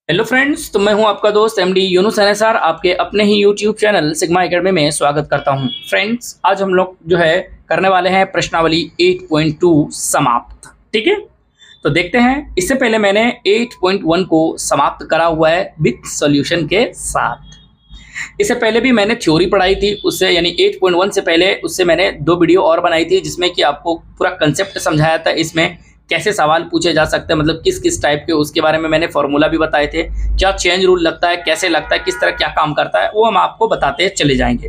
Hello friends, तो मैं हूं आपका दोस्त एमडी यूनुस सर आपके अपने ही यूट्यूब चैनल सिग्मा एकेडमी में स्वागत करता हूं। फ्रेंड्स, आज हम लोग जो है करने वाले हैं प्रश्नावली 8.2 समाप्त। ठीक है, तो देखते हैं। इससे पहले मैंने 8.1 को समाप्त करा हुआ है विथ सॉल्यूशन के साथ। इससे पहले भी मैंने थ्योरी पढ़ाई थी, उससे यानी 8.1 से पहले उससे मैंने 2 वीडियो और बनाई थी जिसमें कि आपको पूरा कंसेप्ट समझाया था। इसमें कैसे सवाल पूछे जा सकते हैं, मतलब किस किस टाइप के, उसके बारे में मैंने फॉर्मूला भी बताए थे। क्या चेंज रूल लगता है, कैसे लगता है, किस तरह क्या काम करता है, वो हम आपको बताते चले जाएंगे।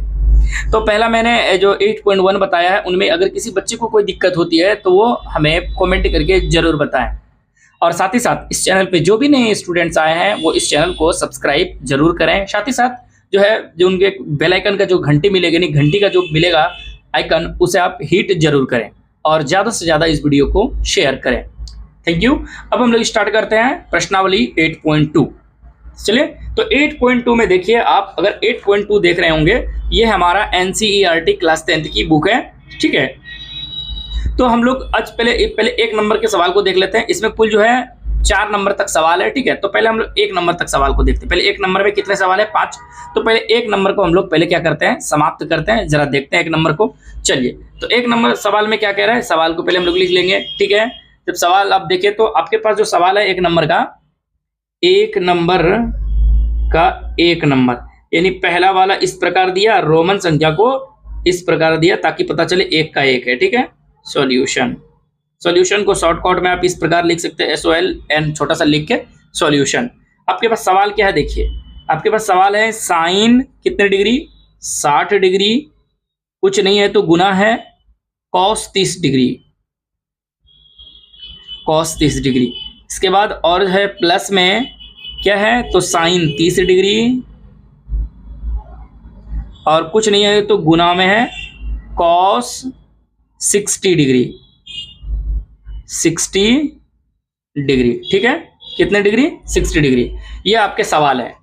तो पहला मैंने जो 8.1 बताया है, उनमें अगर किसी बच्चे को कोई दिक्कत होती है तो वो हमें कमेंट करके जरूर बताएं। और साथ ही साथ इस चैनल पे जो भी नए स्टूडेंट्स आए हैं वो इस चैनल को सब्सक्राइब जरूर करें। साथ ही साथ जो है जो उनके बेल आइकन का जो घंटी मिलेगी, नहीं घंटी का जो मिलेगा आइकन, उसे आप हिट जरूर करें और ज़्यादा से ज़्यादा इस वीडियो को शेयर करें। Thank you. अब हम लोग स्टार्ट करते हैं प्रश्नावली 8.2। चलिए, तो 8.2 में देखिए, आप अगर 8.2 देख रहे होंगे, ये हमारा NCERT क्लास 10th की बुक है। ठीक है, तो हम लोग आज पहले 1 नंबर के सवाल को देख लेते हैं। इसमें कुल जो है 4 नंबर तक सवाल है। ठीक है, तो पहले हम लोग 1 नंबर तक सवाल को देखते हैं। पहले 1 नंबर में कितने सवाल है? 5। तो पहले 1 नंबर को हम लोग पहले क्या करते हैं, समाप्त करते हैं। जरा देखते हैं 1 नंबर को। चलिए, तो 1 नंबर सवाल में क्या कह रहा है, सवाल को पहले हम लोग लिख लेंगे। ठीक है, जब सवाल आप देखें तो आपके पास जो सवाल है 1 नंबर का, 1 नंबर यानी पहला वाला इस प्रकार दिया, रोमन संख्या को इस प्रकार दिया ताकि पता चले 1 का 1 है। ठीक है, सॉल्यूशन को शॉर्टकट में आप इस प्रकार लिख सकते हैं, SOLN छोटा सा लिख के सॉल्यूशन। आपके पास सवाल क्या है, देखिए आपके पास सवाल है साइन कितने डिग्री, 60 डिग्री, कुछ नहीं है तो गुना है कॉस 30 डिग्री, कॉस 30 डिग्री। इसके बाद और है प्लस में क्या है, तो साइन 30 डिग्री, और कुछ नहीं है तो गुना में है कॉस 60 डिग्री, 60 डिग्री। ठीक है, कितने डिग्री? 60 डिग्री। ये आपके सवाल है।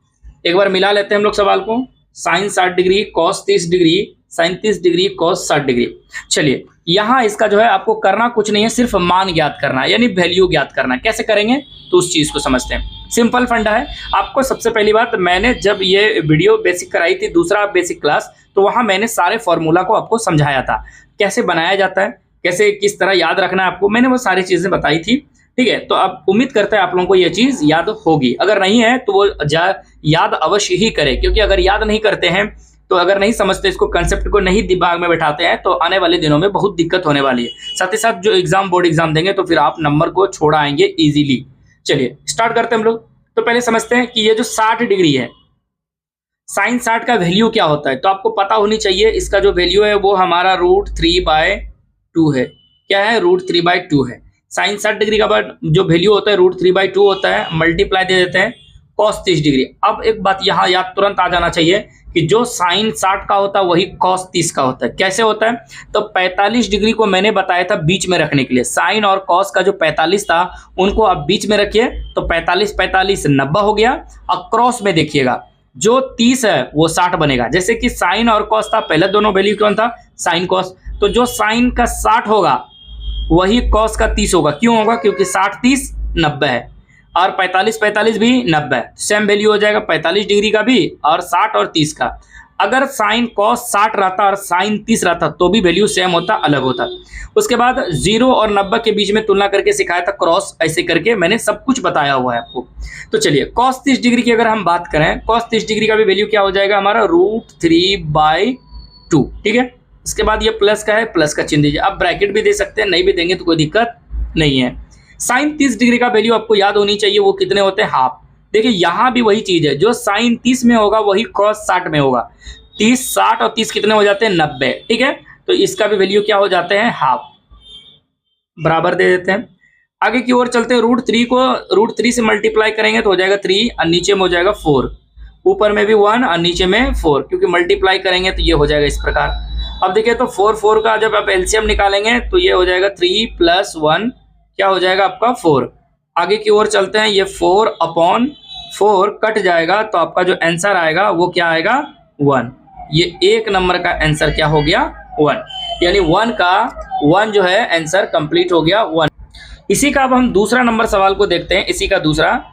एक बार मिला लेते हैं हम लोग सवाल को। Sine 60 degree, cos 30 degree, sine 30 degree, cos 60 degree. चलिए, यहाँ इसका जो है आपको करना कुछ नहीं है, सिर्फ मान ज्ञात करना है, यानी वैल्यू ज्ञात करना है। कैसे करेंगे तो उस चीज को समझते हैं। सिंपल फंडा है। आपको सबसे पहली बात, मैंने जब ये वीडियो बेसिक कराई थी, दूसरा बेसिक क्लास, तो वहां मैंने सारे फॉर्मूला को आपको समझाया था, कैसे बनाया जाता है, कैसे किस तरह याद रखना है आपको, मैंने वो सारी चीजें बताई थी। ठीक है, तो अब उम्मीद करते हैं आप लोगों को ये चीज याद होगी। अगर नहीं है तो वो याद अवश्य ही करें, क्योंकि अगर याद नहीं करते हैं तो, अगर नहीं समझते, इसको कंसेप्ट को नहीं दिमाग में बैठाते हैं, तो आने वाले दिनों में बहुत दिक्कत होने वाली है। साथ ही साथ जो एग्जाम, बोर्ड एग्जाम देंगे तो फिर आप नंबर को छोड़ आएंगे इजीली। चलिए स्टार्ट करते हैं हम लोग। तो पहले समझते हैं कि ये जो 60 डिग्री है, साइन 60 का वैल्यू क्या होता है, तो आपको पता होनी चाहिए। इसका जो वैल्यू है वो हमारा √3/2 है। क्या है? √3/2 है। साइन 60 डिग्री का जो वैल्यू होता है √3/2 होता है, मल्टीप्लाई दे देते हैं कॉस 30 डिग्री। अब एक बात यहाँ याद तुरंत आ जाना चाहिए कि जो साइन 60 का होता है वही कॉस 30 का होता है। कैसे होता है? तो 45 डिग्री को मैंने बताया था बीच में रखने के लिए। साइन और कॉस का जो 45 था उनको आप बीच में रखिए, तो 45 45 90 हो गया। और क्रॉस में देखिएगा, जो 30 है वो 60 बनेगा। जैसे कि साइन और कॉस था, पहले दोनों वैल्यू कौन था? Sine cos. तो जो साइन का 60 होगा वही कॉस का 30 होगा। क्यों होगा? क्योंकि 60 30 90 है, और 45 45 भी 90 है। सेम वैल्यू हो जाएगा 45 डिग्री का भी और 60 और 30 का। अगर साइन कॉस 60 रहता और साइन 30 रहता तो भी वैल्यू सेम होता, अलग होता। उसके बाद 0 और 90 के बीच में तुलना करके सिखाया था, क्रॉस ऐसे करके मैंने सब कुछ बताया हुआ है आपको। तो चलिए, कॉस 30 डिग्री की अगर हम बात करें, कॉस 30 डिग्री का भी वैल्यू क्या हो जाएगा हमारा? √3/2। ठीक है, इसके बाद ये प्लस का है, प्लस का चिन्ह दीजिए। आप ब्रैकेट भी दे सकते हैं, नहीं भी देंगे तो कोई दिक्कत नहीं है। साइन 30 डिग्री का वैल्यू आपको याद होनी चाहिए, वो कितने होते हैं? हाफ। देखिए यहाँ भी वही चीज है, जो साइन 30 में होगा वही कॉस 60 में होगा। 30 60 और 30 कितने हो जाते हैं? 90। ठीक है, तो इसका भी वैल्यू क्या हो जाते हैं? हाफ। बराबर दे देते हैं। आगे की ओर चलते हैं। √3 को √3 से मल्टीप्लाई करेंगे तो हो जाएगा 3, और नीचे में हो जाएगा 4। ऊपर में भी 1 और नीचे में 4, क्योंकि मल्टीप्लाई करेंगे तो ये हो जाएगा इस प्रकार। अब देखिए, तो 4 का जब आप एलसीएम निकालेंगे तो ये हो जाएगा 3 + 1, क्या हो जाएगा आपका? 4। आगे की ओर चलते हैं। ये 4/4 कट जाएगा तो आपका जो आंसर आएगा वो क्या आएगा? 1। ये 1 नंबर का आंसर क्या हो गया? 1। यानी 1 का 1 जो है आंसर कंप्लीट हो गया, 1। इसी का अब हम दूसरा नंबर सवाल को देखते हैं। इसी का दूसरा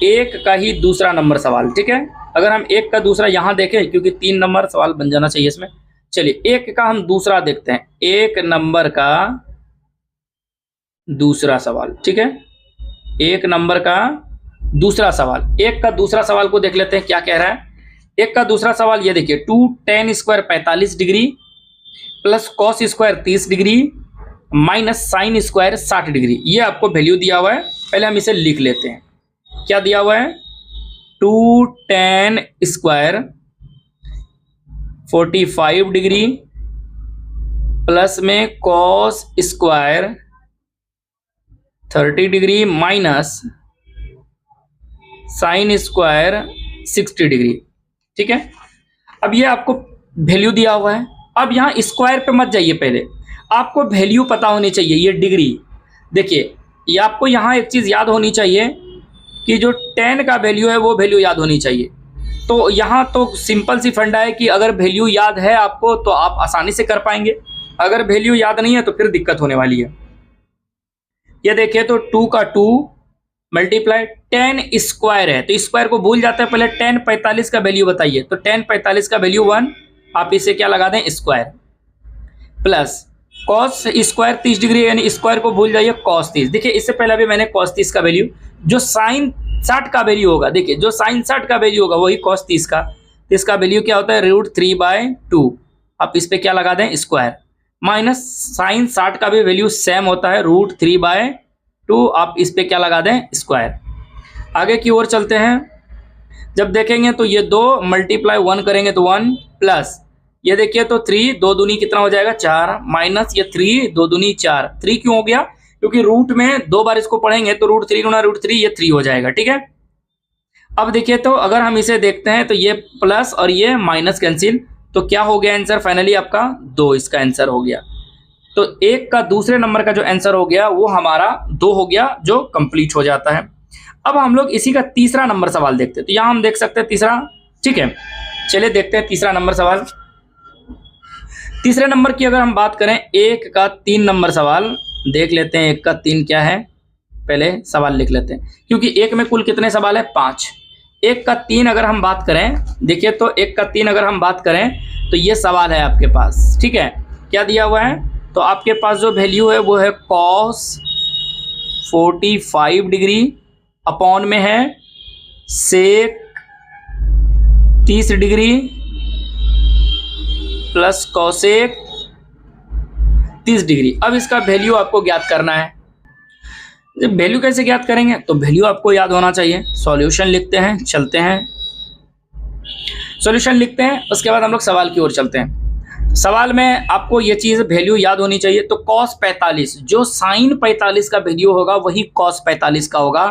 एक का ही दूसरा नंबर सवाल, ठीक है। अगर हम एक का दूसरा यहाँ देखें, क्योंकि 3 नंबर सवाल बन जाना चाहिए इसमें। चलिए एक का हम दूसरा देखते हैं, एक नंबर का दूसरा सवाल, ठीक है। एक नंबर का दूसरा सवाल, एक का दूसरा सवाल को देख लेते हैं क्या कह रहा है। एक का दूसरा सवाल ये देखिए, 2 tan square 45 degree plus cos square 30 degree minus sine square 60 degree. ये आपको वैल्यू दिया हुआ है। पहले हम इसे लिख लेते हैं। क्या दिया हुआ है, 2 tan स्क्वायर 45 डिग्री प्लस में cos square 30 degree minus sine square 60 degree, ठीक है। अब ये आपको वैल्यू दिया हुआ है। अब यहाँ स्क्वायर पे मत जाइए, पहले आपको वैल्यू पता होनी चाहिए। ये डिग्री देखिए, ये आपको यहाँ एक चीज़ याद होनी चाहिए कि जो tan का वैल्यू है वो वैल्यू याद होनी चाहिए। तो यहाँ तो सिंपल सी फंडा है कि अगर वैल्यू याद है आपको तो आप आसानी से कर पाएंगे, अगर वैल्यू याद नहीं है तो फिर दिक्कत होने वाली है। ये देखिए तो 2 का 2 मल्टीप्लाई tan स्क्वायर है, तो स्क्वायर को भूल जाते हैं। पहले tan 45 का वैल्यू बताइए, तो tan 45 का वैल्यू 1, आप इसे क्या लगा दें square, plus cos square 30 degree, यानी स्क्वायर को भूल जाइए कॉस 30। देखिए इससे पहले अभी मैंने कॉस 30 का वैल्यू, जो साइन 60 का वैल्यू होगा, देखिए जो साइन 60 का वैल्यू होगा वही कॉस 30 का, तो इसका वैल्यू क्या होता है √3/2। आप इस पे क्या लगा दें स्क्वायर, माइनस साइन 60 का भी वैल्यू सेम होता है √3/2, आप इस पे क्या लगा दें स्क्वायर। आगे की ओर चलते हैं, जब देखेंगे तो ये 2 मल्टीप्लाई 1 करेंगे तो 1 प्लस ये देखिए तो 3, 2 दूनी कितना हो जाएगा 4, माइनस ये 3, 2 दूनी 4। 3 क्यों हो गया, क्योंकि रूट में 2 बार इसको पढ़ेंगे तो √3 गुना √3 ये 3 हो जाएगा, ठीक है। अब देखिए तो अगर हम इसे देखते हैं तो ये प्लस और ये माइनस कैंसिल, तो क्या हो गया आंसर फाइनली आपका 2, इसका आंसर हो गया। तो एक का दूसरे नंबर का जो आंसर हो गया वो हमारा 2 हो गया, जो कंप्लीट हो जाता है। अब हम लोग इसी का तीसरा नंबर सवाल देखते हैं, तो यहाँ हम देख सकते हैं तीसरा, ठीक है। चलिए देखते हैं तीसरा नंबर सवाल। तीसरे नंबर की अगर हम बात करें, एक का 3 नंबर सवाल देख लेते हैं। एक का 3 क्या है, पहले सवाल लिख लेते हैं, क्योंकि एक में कुल कितने सवाल है 5। एक का 3 अगर हम बात करें, देखिए तो एक का 3 अगर हम बात करें तो ये सवाल है आपके पास, ठीक है। क्या दिया हुआ है, तो आपके पास जो वैल्यू है वो है कॉस 45 डिग्री अपॉन में है सेक 30 डिग्री प्लस कॉसेक 30 डिग्री। अब इसका वैल्यू आपको ज्ञात करना है। जब वैल्यू कैसे ज्ञात करेंगे, तो वैल्यू आपको याद होना चाहिए। सॉल्यूशन लिखते हैं, चलते हैं सॉल्यूशन लिखते हैं, उसके बाद हम लोग सवाल की ओर चलते हैं। सवाल में आपको ये चीज़ वैल्यू याद होनी चाहिए। तो cos 45, जो साइन 45 का वैल्यू होगा वही cos 45 का होगा,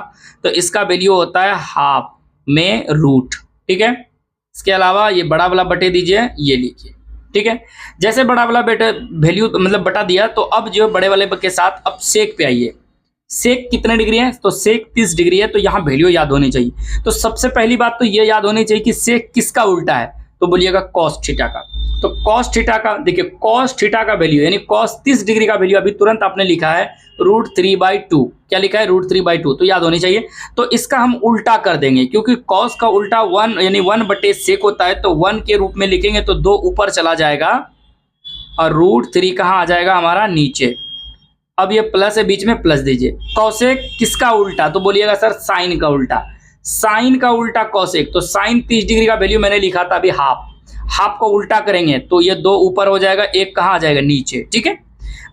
तो इसका वैल्यू होता है हाफ में रूट, ठीक है। इसके अलावा ये बड़ा वाला बटे दीजिए, ये लिखिए, ठीक है। जैसे बड़ा वाला बेटे वैल्यू मतलब बटा दिया, तो अब जो बड़े वाले के साथ अब सेक पे आइए। सेक कितने डिग्री है, तो सेक 30 डिग्री है, तो यहाँ वैल्यू याद होनी चाहिए। तो सबसे पहली बात तो ये याद होनी चाहिए कि सेक किसका उल्टा है, तो बोलिएगा कॉस थीटा का। तो कॉस थीटा का, देखिए कॉस थीटा का वैल्यू यानी कॉस 30 डिग्री का वैल्यू अभी तुरंत आपने लिखा है √3/2। क्या लिखा है, √3/2, तो याद होनी चाहिए। तो इसका हम उल्टा कर देंगे, क्योंकि कॉस का उल्टा 1 यानी 1/सेक होता है, तो 1 के रूप में लिखेंगे तो 2 ऊपर चला जाएगा और √3 कहाँ आ जाएगा हमारा नीचे। अब ये प्लस है, बीच में प्लस दीजिए। कॉसेक किसका उल्टा, तो बोलिएगा सर साइन का उल्टा। साइन का उल्टा कॉसेक, तो साइन 30 डिग्री का वैल्यू मैंने लिखा था अभी हाफ, हाफ को उल्टा करेंगे तो ये 2 ऊपर हो जाएगा, 1 कहाँ आ जाएगा नीचे, ठीक है।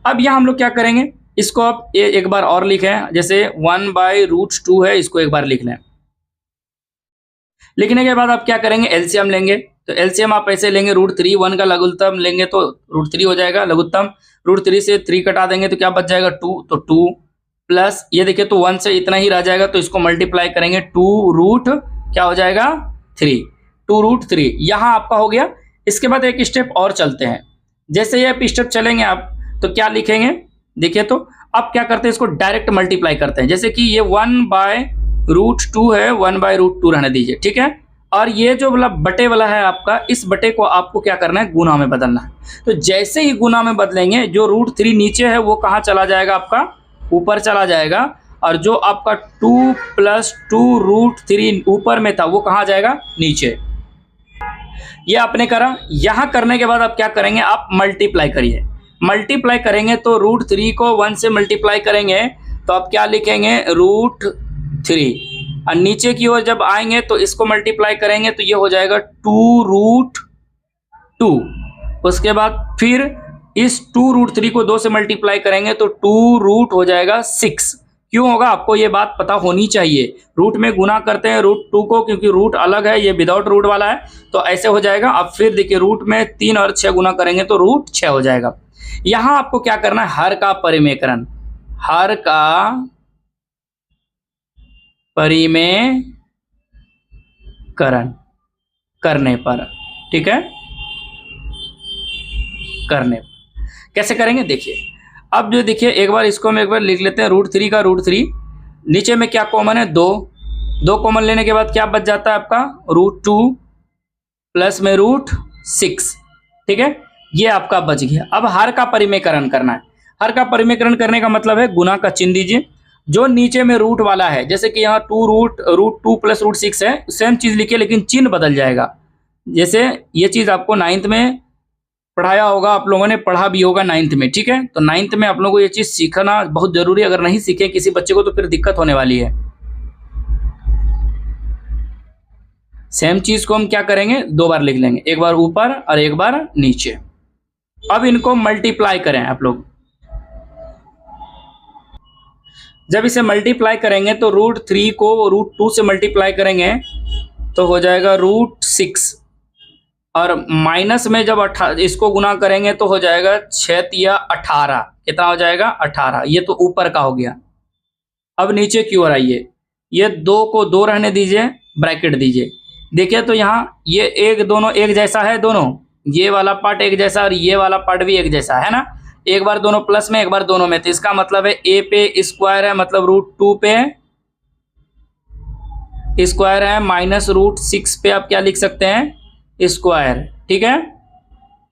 अब यहाँ हम लोग क्या करेंगे, इसको अब एक बार और लिखें, जैसे 1/√2 है, इसको एक बार लिख लें। लिखने के बाद आप क्या करेंगे, एलसीएम लेंगे। तो एलसीएम आप ऐसे लेंगे, √3, 1 का लघुत्तम लेंगे तो √3 हो जाएगा लघुत्तम। √3 से 3 कटा देंगे तो क्या बच जाएगा 2, तो 2 प्लस ये देखिए तो 1 से इतना ही रह जाएगा, तो इसको मल्टीप्लाई करेंगे 2 क्या हो जाएगा 3, 2√3 यहाँ आपका हो गया। इसके बाद एक स्टेप और चलते हैं। जैसे ये आप स्टेप चलेंगे आप तो क्या लिखेंगे, देखिए तो अब क्या करते हैं, इसको डायरेक्ट मल्टीप्लाई करते हैं। जैसे कि ये 1/√2 है, 1/√2 रहने दीजिए, ठीक है। और ये जो वाला बटे वाला है आपका, इस बटे को आपको क्या करना है, गुना में बदलना है। तो जैसे ही गुना में बदलेंगे, जो √3 नीचे है वो कहाँ चला जाएगा आपका, ऊपर चला जाएगा, और जो आपका 2 + 2√3 ऊपर में था वो कहाँ जाएगा, नीचे। ये आपने करा। यहां करने के बाद आप क्या करेंगे, आप मल्टीप्लाई करिए। मल्टीप्लाई करेंगे तो √3 को 1 से मल्टीप्लाई करेंगे तो आप क्या लिखेंगे, √3। और नीचे की ओर जब आएंगे तो इसको मल्टीप्लाई करेंगे तो ये हो जाएगा 2√2। उसके बाद फिर इस 2√3 को 2 से मल्टीप्लाई करेंगे तो 2 हो जाएगा 6। क्यों होगा, आपको ये बात पता होनी चाहिए। रूट में गुना करते हैं √2 को, क्योंकि रूट अलग है, ये विदाउट रूट वाला है, तो ऐसे हो जाएगा। अब फिर देखिए रूट में 3 और 6 गुना करेंगे तो √6 हो जाएगा। यहां आपको क्या करना है, हर का परिमेयकरण, हर का परिमेयकरण करने पर, ठीक है, करने पर कैसे करेंगे देखिए। अब जो देखिए एक बार इसको हम एक बार लिख लेते हैं, √3 का √3, नीचे में क्या कॉमन है, 2 कॉमन लेने के बाद क्या बच जाता है आपका, √2 प्लस में √6, ठीक है, ये आपका बच गया। अब हर का परिमेयकरण करना है। हर का परिमेयकरण करने का मतलब है गुना का चिन्ह दीजिए। जो नीचे में रूट वाला है, जैसे कि यहाँ √2 प्लस √6 है, सेम चीज लिखिए लेकिन चिन्ह बदल जाएगा। जैसे ये चीज आपको 9th में पढ़ाया होगा, आप लोगों ने पढ़ा भी होगा 9th में, ठीक है। तो 9th में आप लोगों को ये चीज सीखना बहुत जरूरी है। अगर नहीं सीखे किसी बच्चे को तो फिर दिक्कत होने वाली है। सेम चीज को हम क्या करेंगे, 2 बार लिख लेंगे, एक बार ऊपर और एक बार नीचे। अब इनको मल्टीप्लाई करें आप लोग। जब इसे मल्टीप्लाई करेंगे तो √3 को √2 से मल्टीप्लाई करेंगे तो हो जाएगा √6, और माइनस में जब इसको गुना करेंगे तो हो जाएगा 6 या 18। कितना हो जाएगा, 18। ये तो ऊपर का हो गया। अब नीचे की ओर आइए, ये 2 को 2 रहने दीजिए, ब्रैकेट दीजिए। देखिए तो यहाँ ये एक दोनों एक जैसा है, दोनों ये वाला पार्ट एक जैसा और ये वाला पार्ट भी एक जैसा है ना। एक बार दोनों प्लस में, एक बार दोनों में, तो इसका मतलब है a पे स्क्वायर है, मतलब √2 पे स्क्वायर है, माइनस √6 पे आप क्या लिख सकते हैं, स्क्वायर, ठीक है।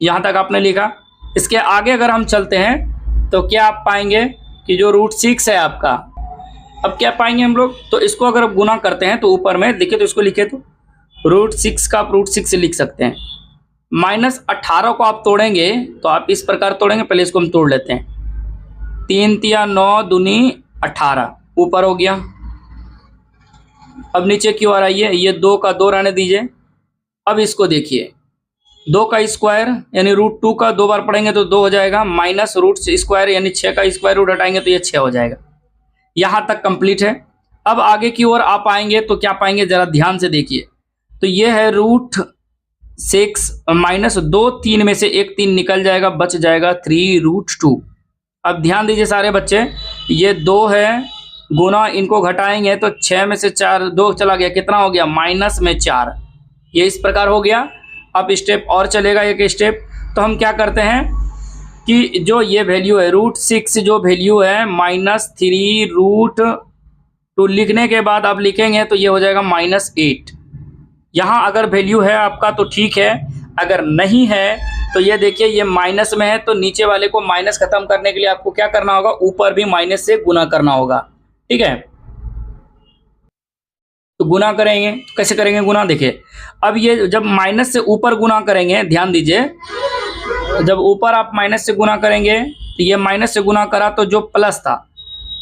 यहां तक आपने लिखा। इसके आगे अगर हम चलते हैं तो क्या आप पाएंगे कि जो √6 है आपका, अब क्या पाएंगे हम लोग, तो इसको अगर आप गुना करते हैं तो ऊपर में देखिए, तो इसको लिखे तो √6 का आप √6 से लिख सकते हैं। -18 को आप तोड़ेंगे तो आप इस प्रकार तोड़ेंगे, पहले इसको हम तोड़ लेते हैं। 3 × 9 = 18, ऊपर हो गया। अब नीचे की ओर आइए, ये 2 का 2 रहने दीजिए। अब इसको देखिए, 2 का स्क्वायर यानी √2 का 2 बार पढ़ेंगे तो 2 हो जाएगा, माइनस √स्क्वायर यानी 6 का स्क्वायर रूट हटाएंगे तो ये 6 हो जाएगा। यहां तक कंप्लीट है। अब आगे की ओर आप आएंगे तो क्या पाएंगे, जरा ध्यान से देखिए। तो ये है √6 माइनस 2 3 में से एक 3 निकल जाएगा, बच जाएगा 3√2। अब ध्यान दीजिए सारे बच्चे, ये 2 है, गुना इनको घटाएंगे तो 6 में से 4 2 चला गया, कितना हो गया, माइनस में 4। ये इस प्रकार हो गया। अब स्टेप और चलेगा, एक स्टेप। तो हम क्या करते हैं कि जो ये वैल्यू है √6, जो वैल्यू है -3√2 लिखने के बाद आप लिखेंगे तो ये हो जाएगा -8। यहाँ अगर वैल्यू है आपका तो ठीक है, अगर नहीं है तो ये देखिए ये माइनस में है, तो नीचे वाले को माइनस खत्म करने के लिए आपको क्या करना होगा, ऊपर भी माइनस से गुना करना होगा, ठीक है। तो गुना करेंगे, कैसे करेंगे गुना, देखिए। अब ये जब माइनस से ऊपर गुना करेंगे, ध्यान दीजिए, जब ऊपर आप माइनस से गुना करेंगे तो ये माइनस से गुना करा तो जो प्लस था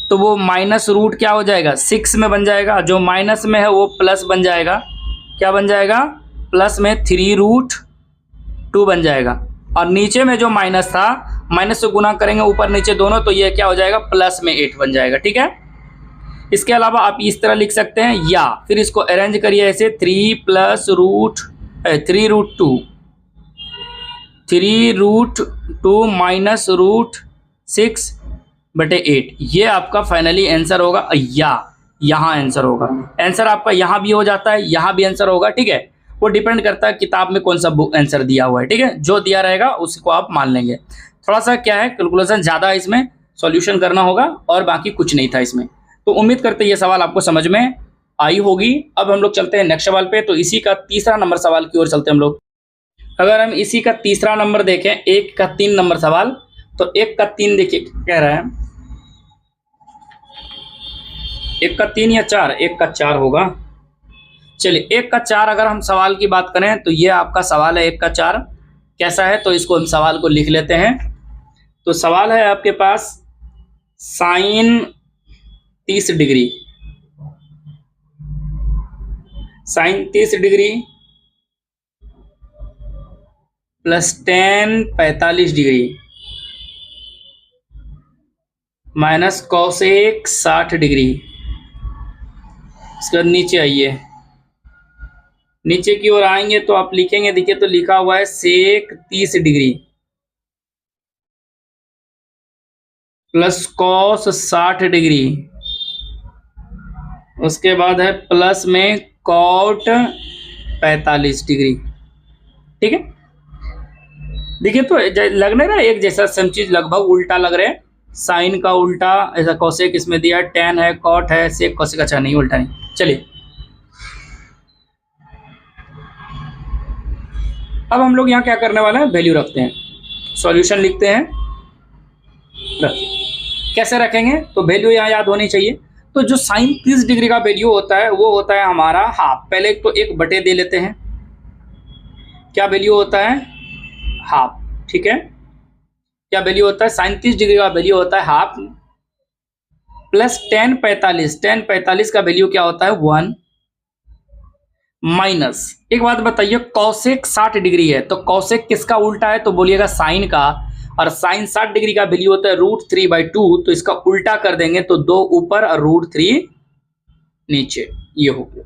तो वो माइनस रूट क्या हो जाएगा, 6 में बन जाएगा। जो माइनस में है वो प्लस बन जाएगा, क्या बन जाएगा, प्लस में 3√2 बन जाएगा। और नीचे में जो माइनस था, माइनस से गुना करेंगे ऊपर नीचे दोनों, तो ये क्या हो जाएगा, प्लस में 8 बन जाएगा, ठीक है। इसके अलावा आप इस तरह लिख सकते हैं, या फिर इसको अरेंज करिए ऐसे, 3 + √2 माइनस √6/8, ये आपका फाइनली आंसर होगा। या यहाँ आंसर होगा, आंसर आपका यहाँ भी हो जाता है, यहाँ भी आंसर होगा, ठीक है। वो डिपेंड करता है किताब में कौन सा आंसर दिया हुआ है, ठीक है। जो दिया रहेगा उसको आप मान लेंगे। थोड़ा सा क्या है, कैलकुलेशन ज़्यादा है इसमें, सॉल्यूशन करना होगा, और बाकी कुछ नहीं था इसमें। तो उम्मीद करते हैं ये सवाल आपको समझ में आई होगी। अब हम लोग चलते हैं नेक्स्ट सवाल पे। तो इसी का तीसरा नंबर सवाल की ओर चलते हैं हम लोग। अगर हम इसी का तीसरा नंबर देखें, 1 का 3 नंबर सवाल, तो 1 का 3 देखिए कह रहा है, 1 का 3 या 4? 1 का 4 होगा। चलिए 1 का 4 अगर हम सवाल की बात करें तो ये आपका सवाल है 1 का 4 कैसा है, तो इसको हम सवाल को लिख लेते हैं। तो सवाल है आपके पास sine 30 degree, sine 30 degree plus ten 45 degree minus cosec 60 degree. इसके बाद नीचे आइए, नीचे की ओर आएंगे तो आप लिखेंगे, देखिए तो लिखा हुआ है सेक 30 डिग्री प्लस कॉस 60 डिग्री, उसके बाद है प्लस में कॉट 45 डिग्री। ठीक है, देखिए तो लग रहा है एक जैसा, सेम चीज लगभग उल्टा लग रहे हैं। साइन का उल्टा ऐसा कॉसेक इसमें दिया, टेन है, कॉट है, सेक कॉसेक, अच्छा नहीं उल्टा नहीं। चलिए अब हम लोग यहाँ क्या करने वाले हैं, वैल्यू रखते हैं, सॉल्यूशन लिखते हैं। कैसे रखेंगे, तो वैल्यू यहाँ याद होनी चाहिए। तो जो साइन 30 डिग्री का वैल्यू होता है वो होता है हमारा हाफ। पहले तो 1 बटे दे लेते हैं, क्या वैल्यू होता है, हाफ। ठीक है, क्या वैल्यू होता है, साइन 30 डिग्री का वैल्यू होता है हाफ प्लस टेन 45, टेन 45 का वैल्यू क्या होता है 1 माइनस, एक बात बताइए कॉसेक 60 डिग्री है तो कॉसेक किसका उल्टा है, तो बोलिएगा साइन का, और साइन 60 डिग्री का वैल्यू होता है √3/2, तो इसका उल्टा कर देंगे तो 2 ऊपर और √3 नीचे, ये हो गया।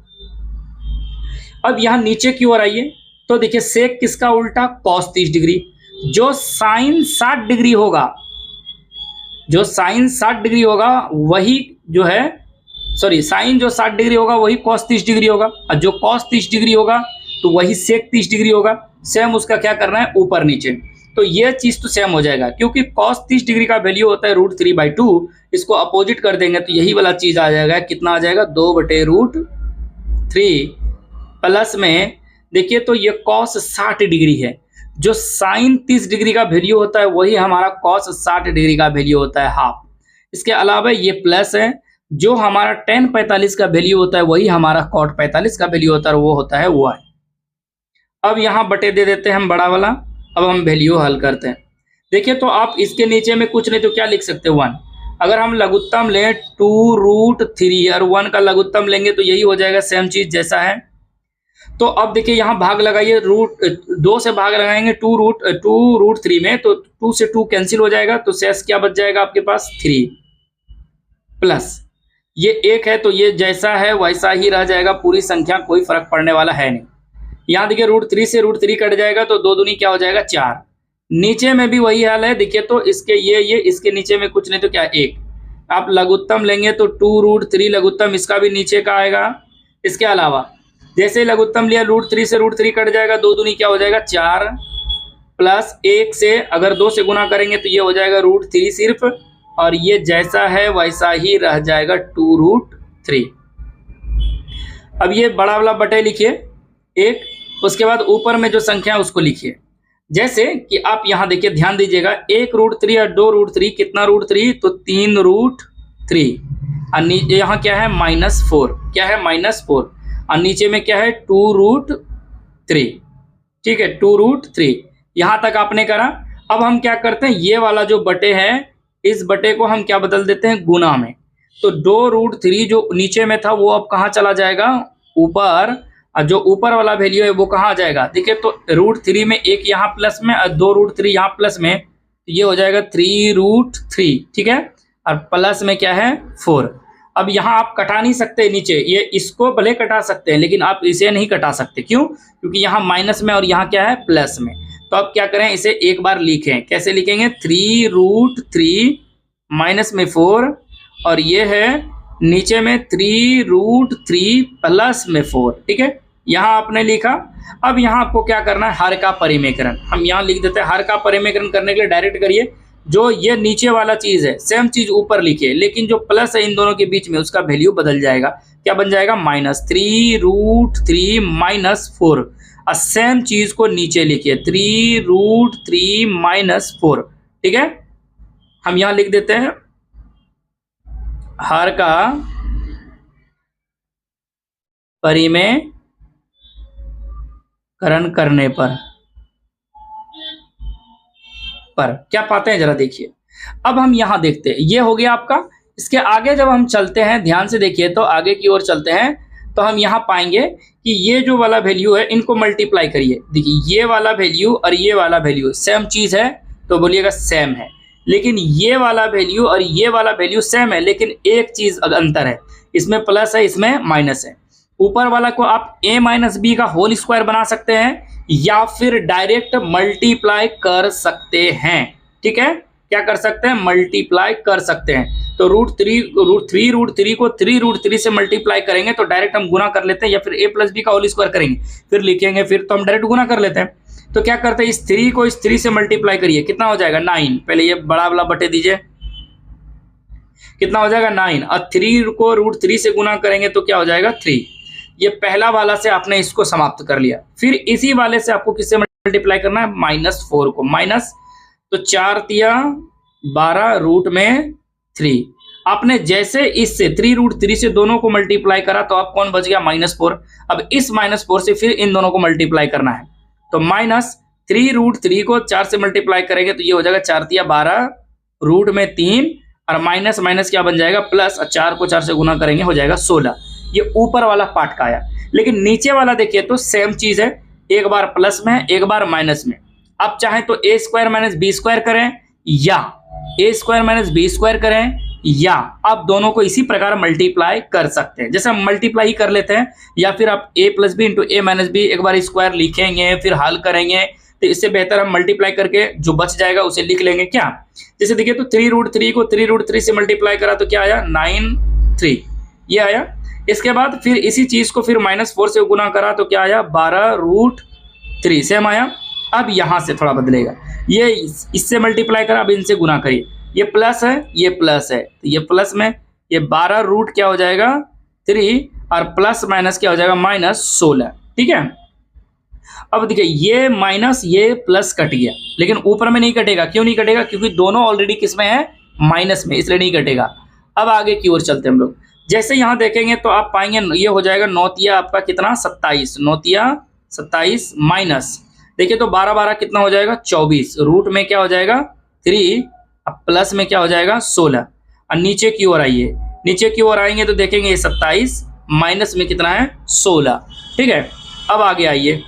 अब यहां नीचे की ओर आइए तो देखिए सेक किसका उल्टा, कॉस 30 डिग्री। जो साइन 60 डिग्री होगा, जो साइन 60 डिग्री होगा वही जो है, सॉरी साइन जो 60 डिग्री होगा वही कॉस 30 डिग्री होगा, और जो कॉस 30 डिग्री होगा तो वही सेक 30 डिग्री होगा। सेम उसका क्या करना है, ऊपर नीचे, तो ये चीज तो सेम हो जाएगा, क्योंकि कॉस 30 डिग्री का वैल्यू होता है √3/2, इसको अपोजिट कर देंगे तो यही वाला चीज आ जाएगा, कितना आ जाएगा 2/√3 प्लस में, देखिए तो ये कॉस 60 डिग्री है, जो साइन 30 डिग्री का वैल्यू होता है वही हमारा कॉस 60 डिग्री का वैल्यू होता है हाफ। इसके अलावा ये प्लस है, जो हमारा टेन 45 का वैल्यू होता है वही हमारा कॉट 45 का वैल्यू होता है, वो होता है 1। अब यहाँ बटे दे देते हैं हम बड़ा वाला। अब हम वैल्यू हल करते हैं, देखिए तो आप इसके नीचे में कुछ नहीं तो क्या लिख सकते हैं 1। अगर हम लघुत्तम लें 2√3 और 1 का लघुत्तम लेंगे तो यही हो जाएगा, सेम चीज जैसा है। तो अब देखिए यहाँ भाग लगाइए, 2 से भाग लगाएंगे 2√3 में, तो 2 से 2 कैंसिल हो जाएगा, तो शेष क्या बच जाएगा आपके पास 3 प्लस ये 1 है तो ये जैसा है वैसा ही रह जाएगा, पूरी संख्या कोई फर्क पड़ने वाला है नहीं। यहाँ देखिए √3 से √3 कट जाएगा तो 2 दूनी क्या हो जाएगा 4। नीचे में भी वही हाल है, देखिए तो इसके ये इसके नीचे में कुछ नहीं तो क्या 1। आप लघुत्तम लेंगे तो 2√3 लघुत्तम इसका भी नीचे का आएगा। इसके अलावा जैसे लघुत्तम लिया √3 से √3 कट जाएगा, 2 दूनी क्या हो जाएगा 4 प्लस 1 से अगर 2 से गुना करेंगे तो ये हो जाएगा √3 सिर्फ, और ये जैसा है वैसा ही रह जाएगा 2√3। अब ये बड़ा वाला बटे लिखिए 1, उसके बाद ऊपर में जो संख्या है उसको लिखिए। जैसे कि आप यहाँ देखिए ध्यान दीजिएगा, 1√3 और 2√3 कितना √3, तो 3√3, और यहाँ क्या है -4, क्या है -4, और नीचे में क्या है 2√3। ठीक है 2√3, यहाँ तक आपने करा। अब हम क्या करते हैं, ये वाला जो बटे है इस बटे को हम क्या बदल देते हैं गुना में, तो 2√3 जो नीचे में था वो अब कहाँ चला जाएगा ऊपर, और जो ऊपर वाला वैल्यू है वो कहाँ आ जाएगा, देखिए तो √3 में 1 यहाँ प्लस में और 2√3 यहाँ प्लस में, तो ये हो जाएगा 3√3। ठीक है, और प्लस में क्या है 4। अब यहाँ आप कटा नहीं सकते नीचे, ये इसको भले कटा सकते हैं लेकिन आप इसे नहीं कटा सकते, क्यों, क्योंकि यहाँ माइनस में और यहाँ क्या है प्लस में। तो अब क्या करें, इसे एक बार लिखें, कैसे लिखेंगे 3√3 माइनस में 4, और ये है नीचे में 3√3 प्लस में 4। ठीक है, यहाँ आपने लिखा। अब यहाँ आपको क्या करना है, हर का परिमेकरण, हम यहाँ लिख देते हैं। हर का परिमेकरण करने के लिए डायरेक्ट करिए, जो ये नीचे वाला चीज है सेम चीज ऊपर लिखिए, लेकिन जो प्लस है इन दोनों के बीच में उसका वैल्यू बदल जाएगा, क्या बन जाएगा -3√3 -4, और सेम चीज को नीचे लिखिए 3√3 -4। ठीक है, हम यहाँ लिख देते हैं हर का परिमेयकरण करने पर क्या पाते हैं जरा देखिए। अब हम यहां देखते हैं, ये हो गया आपका। इसके आगे जब हम चलते हैं, ध्यान से देखिए, तो आगे की ओर चलते हैं तो हम यहां पाएंगे कि ये जो वाला वैल्यू है इनको मल्टीप्लाई करिए। देखिए ये वाला वैल्यू और ये वाला वैल्यू सेम चीज है, तो बोलिएगा सेम है। लेकिन ये वाला वैल्यू और ये वाला वैल्यू सेम है, लेकिन एक चीज अंतर है, इसमें प्लस है, इसमें माइनस है। ऊपर वाला को आप a माइनस बी का होल स्क्वायर बना सकते हैं या फिर डायरेक्ट मल्टीप्लाई कर सकते हैं। ठीक है, क्या कर सकते हैं? मल्टीप्लाई कर सकते हैं। तो √3 को 3√3 से मल्टीप्लाई करेंगे तो डायरेक्ट हम गुना कर लेते हैं, या फिर a प्लस बी का होल स्क्वायर करेंगे फिर लिखेंगे, फिर तो हम डायरेक्ट गुना कर लेते हैं। तो क्या करते हैं, इस 3 को इस 3 से मल्टीप्लाई करिए, कितना हो जाएगा? 9। पहले ये बड़ा वाला बटे दीजिए, कितना हो जाएगा? 9। और 3 को √3 से गुना करेंगे तो क्या हो जाएगा? 3। ये पहला वाला से आपने इसको समाप्त कर लिया। फिर इसी वाले से आपको किससे मल्टीप्लाई करना है? -4 को। माइनस तो 4 तिया 12 रूट में 3। आपने जैसे इससे 3√3 से दोनों को मल्टीप्लाई करा तो आप कौन बच गया? -4। अब इस -4 से फिर इन दोनों को मल्टीप्लाई करना है, तो -3√3 को 4 से मल्टीप्लाई करेंगे तो ये हो जाएगा 4 तिया 12 रूट में 3, और माइनस माइनस क्या बन जाएगा? प्लस, और 4 को 4 से गुना करेंगे हो जाएगा 16। ये ऊपर वाला पार्ट का आया। लेकिन नीचे वाला देखिए तो सेम चीज है, एक बार प्लस में एक बार माइनस में। आप चाहें तो a² - b² करें, या a² - b² करें, या आप दोनों को इसी प्रकार मल्टीप्लाई कर सकते हैं। जैसे हम मल्टीप्लाई ही कर लेते हैं, या फिर आप a + b × a - b एक बार स्क्वायर लिखेंगे फिर हल करेंगे, तो इससे बेहतर हम मल्टीप्लाई करके जो बच जाएगा उसे लिख लेंगे। क्या, जैसे देखिए तो 3√3 को 3√3 से मल्टीप्लाई करा तो क्या आया? 9×3 ये आया। इसके बाद फिर इसी चीज को फिर -4 से गुना करा तो क्या आया? 12√3 सेम आया। अब यहां से थोड़ा बदलेगा, ये इससे मल्टीप्लाई करा, अब इनसे गुना करिए, ये प्लस है ये प्लस है, तो ये प्लस में ये 12 रूट क्या हो जाएगा? 3, और प्लस माइनस क्या हो जाएगा? -16। ठीक है, अब देखिए ये माइनस ये प्लस कट गया, लेकिन ऊपर में नहीं कटेगा। क्यों नहीं कटेगा? क्योंकि दोनों ऑलरेडी किस में है? माइनस में, इसलिए नहीं कटेगा। अब आगे की ओर चलते हैं हम लोग। जैसे यहाँ देखेंगे तो आप पाएंगे ये हो जाएगा 9 तिया आपका कितना? 27। 9 तिया 27 माइनस, देखिए तो 12 12 कितना हो जाएगा? 24। रूट में क्या हो जाएगा? 3, अब प्लस में क्या हो जाएगा? 16। और नीचे की ओर आइए, नीचे की ओर आएंगे तो देखेंगे ये 27 माइनस में कितना है? 16। ठीक है, अब आगे आइए,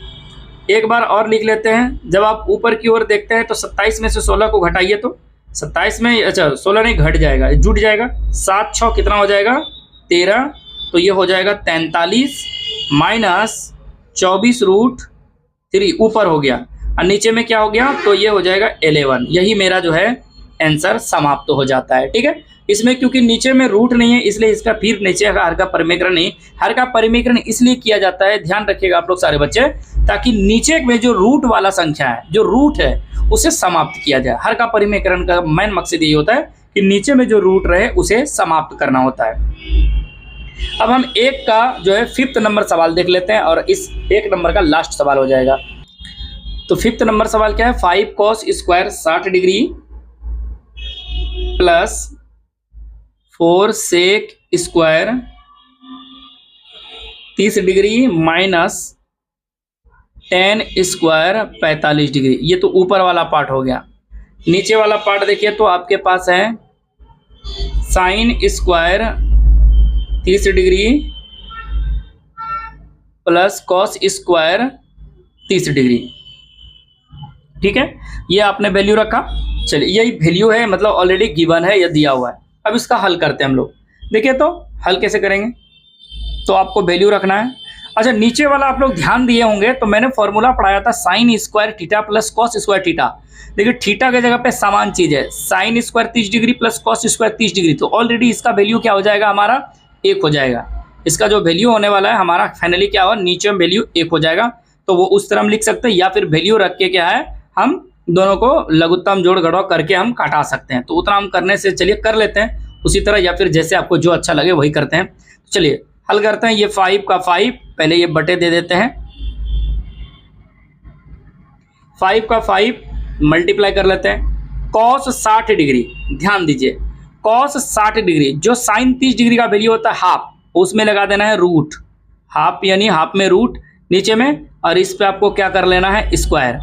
एक बार और लिख लेते हैं। जब आप ऊपर की ओर देखते हैं तो 27 में से 16 को घटाइए तो 27 में, अच्छा 16 नहीं, घट जाएगा, जुट जाएगा। 7 6 कितना हो जाएगा? 13। तो ये हो जाएगा 43 माइनस 24√3 ऊपर हो गया, और नीचे में क्या हो गया? तो ये हो जाएगा 11। यही मेरा जो है आंसर समाप्त हो जाता है। ठीक है, इसमें क्योंकि नीचे में रूट नहीं है इसलिए इसका फिर नीचे का हर का परिमेकरण नहीं। हर का परिमेकरण इसलिए किया जाता है, ध्यान रखिएगा आप लोग सारे बच्चे, ताकि नीचे में जो रूट वाला संख्या है, जो रूट है, उसे समाप्त किया जाए। हर का परिमेकरण का मेन मकसद यही होता है कि नीचे में जो रूट रहे उसे समाप्त करना होता है। अब हम एक का जो है 5th नंबर सवाल देख लेते हैं, और इस 1 नंबर का लास्ट सवाल हो जाएगा। तो 5th नंबर सवाल क्या है? 5 cos² 60 degree plus 4 sec² 30 degree minus 10² 45 degree. ये तो ऊपर वाला पार्ट हो गया। नीचे वाला पार्ट देखिए तो आपके पास है sin² 30 degree plus cos² 30 degree. ठीक है, ये आपने वैल्यू रखा। चलिए यही वैल्यू है, मतलब ऑलरेडी गिवन है, ये दिया हुआ है। अब इसका हल करते हैं हम लोग। देखिए तो हल कैसे करेंगे, तो आपको वैल्यू रखना है। अच्छा, नीचे वाला आप लोग ध्यान दिए होंगे तो मैंने फॉर्मूला पढ़ाया था sin² theta plus cos² theta. देखिए थीटा के जगह पे समान चीज है, sin² 30 degree plus cos² 30 degree. तो ऑलरेडी इसका वैल्यू क्या हो जाएगा? हमारा 1 हो जाएगा। इसका जो वैल्यू होने वाला है हमारा फाइनली क्या होगा? नीचे में वैल्यू 1 हो जाएगा। तो वो उस तरह हम लिख सकते हैं, या फिर वैल्यू रख के क्या है, हम दोनों को लघुत्तम जोड़ घटाव करके हम काटा सकते हैं। तो उतना हम करने से चलिए कर लेते हैं उसी तरह, या फिर जैसे आपको जो अच्छा लगे वही करते हैं। तो चलिए हल करते हैं। ये 5 का 5 पहले ये बटे दे देते हैं, 5 का 5 मल्टीप्लाई कर लेते हैं। cos 60 डिग्री, ध्यान दीजिए cos 60 डिग्री, जो sin 30 डिग्री का वैल्यू होता है हाफ, उसमें लगा देना है रूट। हाफ यानी हाफ में रूट नीचे में, और इस पे आपको क्या कर लेना है स्क्वायर,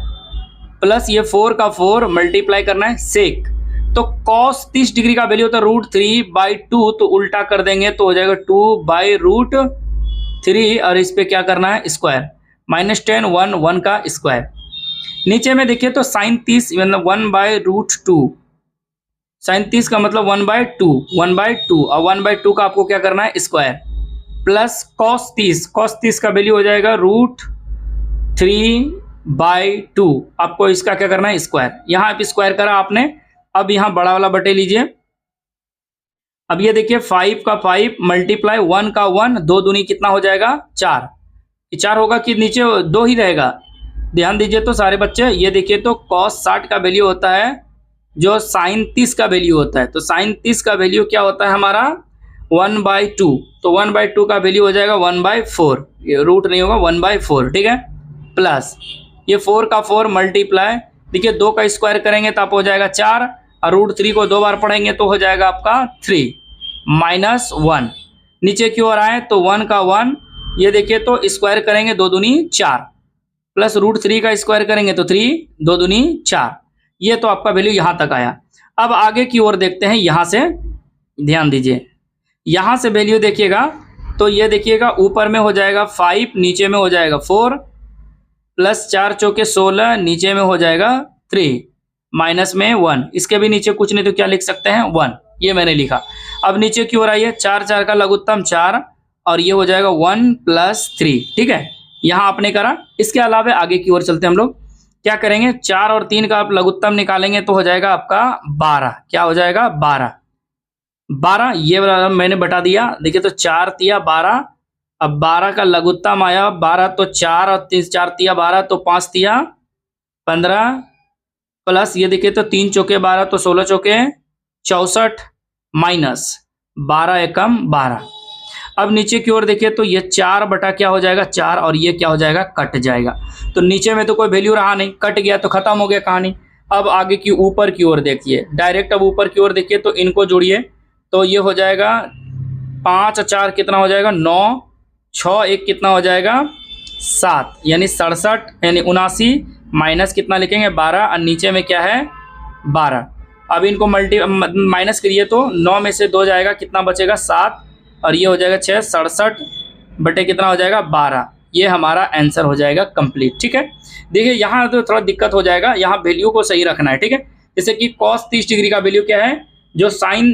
प्लस ये 4 का 4 मल्टीप्लाई करना है सेक। तो कॉस 30 डिग्री का वैल्यू होता है √3/2, तो उल्टा कर देंगे तो हो जाएगा 2/√3, और इस पे क्या करना है स्क्वायर, -10 1 का स्क्वायर। नीचे में देखिए तो sin 30 मतलब 1/√2, sin 30 का मतलब 1/2 और 1/2 का आपको क्या करना है स्क्वायर, प्लस cos 30 का वैल्यू हो जाएगा √3/2, आपको इसका क्या करना है स्क्वायर। यहाँ आप स्क्वायर करा आपने, अब यहाँ बड़ा वाला बटे लीजिए। अब ये देखिए 5 का 5 मल्टीप्लाई 1 का 1, 2 दूनी कितना हो जाएगा 4, 4 होगा कि नीचे 2 ही रहेगा, ध्यान दीजिए तो सारे बच्चे। ये देखिए तो cos 60 का वैल्यू होता है जो sin 30 का वैल्यू होता है, तो sin 30 का वैल्यू क्या होता है हमारा 1/2, तो 1/2 का वैल्यू हो जाएगा 1/4, ये रूट नहीं होगा 1/4, ठीक है। प्लस ये 4 का 4 मल्टीप्लाई, देखिए 2 का स्क्वायर करेंगे तो आप हो जाएगा 4, और √3 को 2 बार पढ़ेंगे तो हो जाएगा आपका 3 -1, नीचे क्यों आ रहा है तो 1 का 1, ये देखिए तो स्क्वायर करेंगे 2 दूनी 4, प्लस √3 का स्क्वायर करेंगे तो 3 2 दूनी 4, ये तो आपका वैल्यू यहाँ तक आया। अब आगे की ओर देखते हैं, यहाँ से ध्यान दीजिए, यहाँ से वैल्यू देखिएगा तो ये देखिएगा ऊपर में हो जाएगा 5, नीचे में हो जाएगा 4, प्लस 4 चौके 16, नीचे में हो जाएगा 3, माइनस में 1, इसके भी नीचे कुछ नहीं तो क्या लिख सकते हैं 1, ये मैंने लिखा। अब नीचे की ओर आइए, 4 4 का लघुत्तम 4, और ये हो जाएगा 1 + 3, ठीक है, यहाँ आपने करा। इसके अलावा आगे की ओर चलते हैं हम लोग, क्या करेंगे 4 और 3 का आप लघुत्तम निकालेंगे तो हो जाएगा आपका 12, क्या हो जाएगा 12, ये वाला मैंने बता दिया। देखिए तो 4 तिया 12, अब 12 का लघुत्तम आया 12, तो 4 और 4 तिया 12, तो 5 तिया 15, प्लस ये देखिए तो 3 चौके 12, तो 16 चौके 64, माइनस 12 एकम 12। अब नीचे की ओर देखिए तो ये 4 बटा क्या हो जाएगा 4, और ये क्या हो जाएगा कट जाएगा, तो नीचे में तो कोई वैल्यू रहा नहीं, कट गया तो खत्म हो गया कहानी। अब आगे की ऊपर की ओर देखिए डायरेक्ट, अब ऊपर की ओर देखिए तो इनको जोड़िए, तो ये हो जाएगा 5 और 4 कितना हो जाएगा 9, 6 1 कितना हो जाएगा 7, यानी 67, यानी 79, माइनस कितना लिखेंगे 12, और नीचे में क्या है 12। अब इनको माइनस करिए तो 9 में से 2 जाएगा, कितना बचेगा 7, और ये हो जाएगा 6, 67 बटे कितना हो जाएगा 12, ये हमारा आंसर हो जाएगा कंप्लीट, ठीक है। देखिए यहाँ तो थोड़ा दिक्कत हो जाएगा, यहाँ वैल्यू को सही रखना है, ठीक है। जैसे कि cos 30 डिग्री का वैल्यू क्या है, जो sin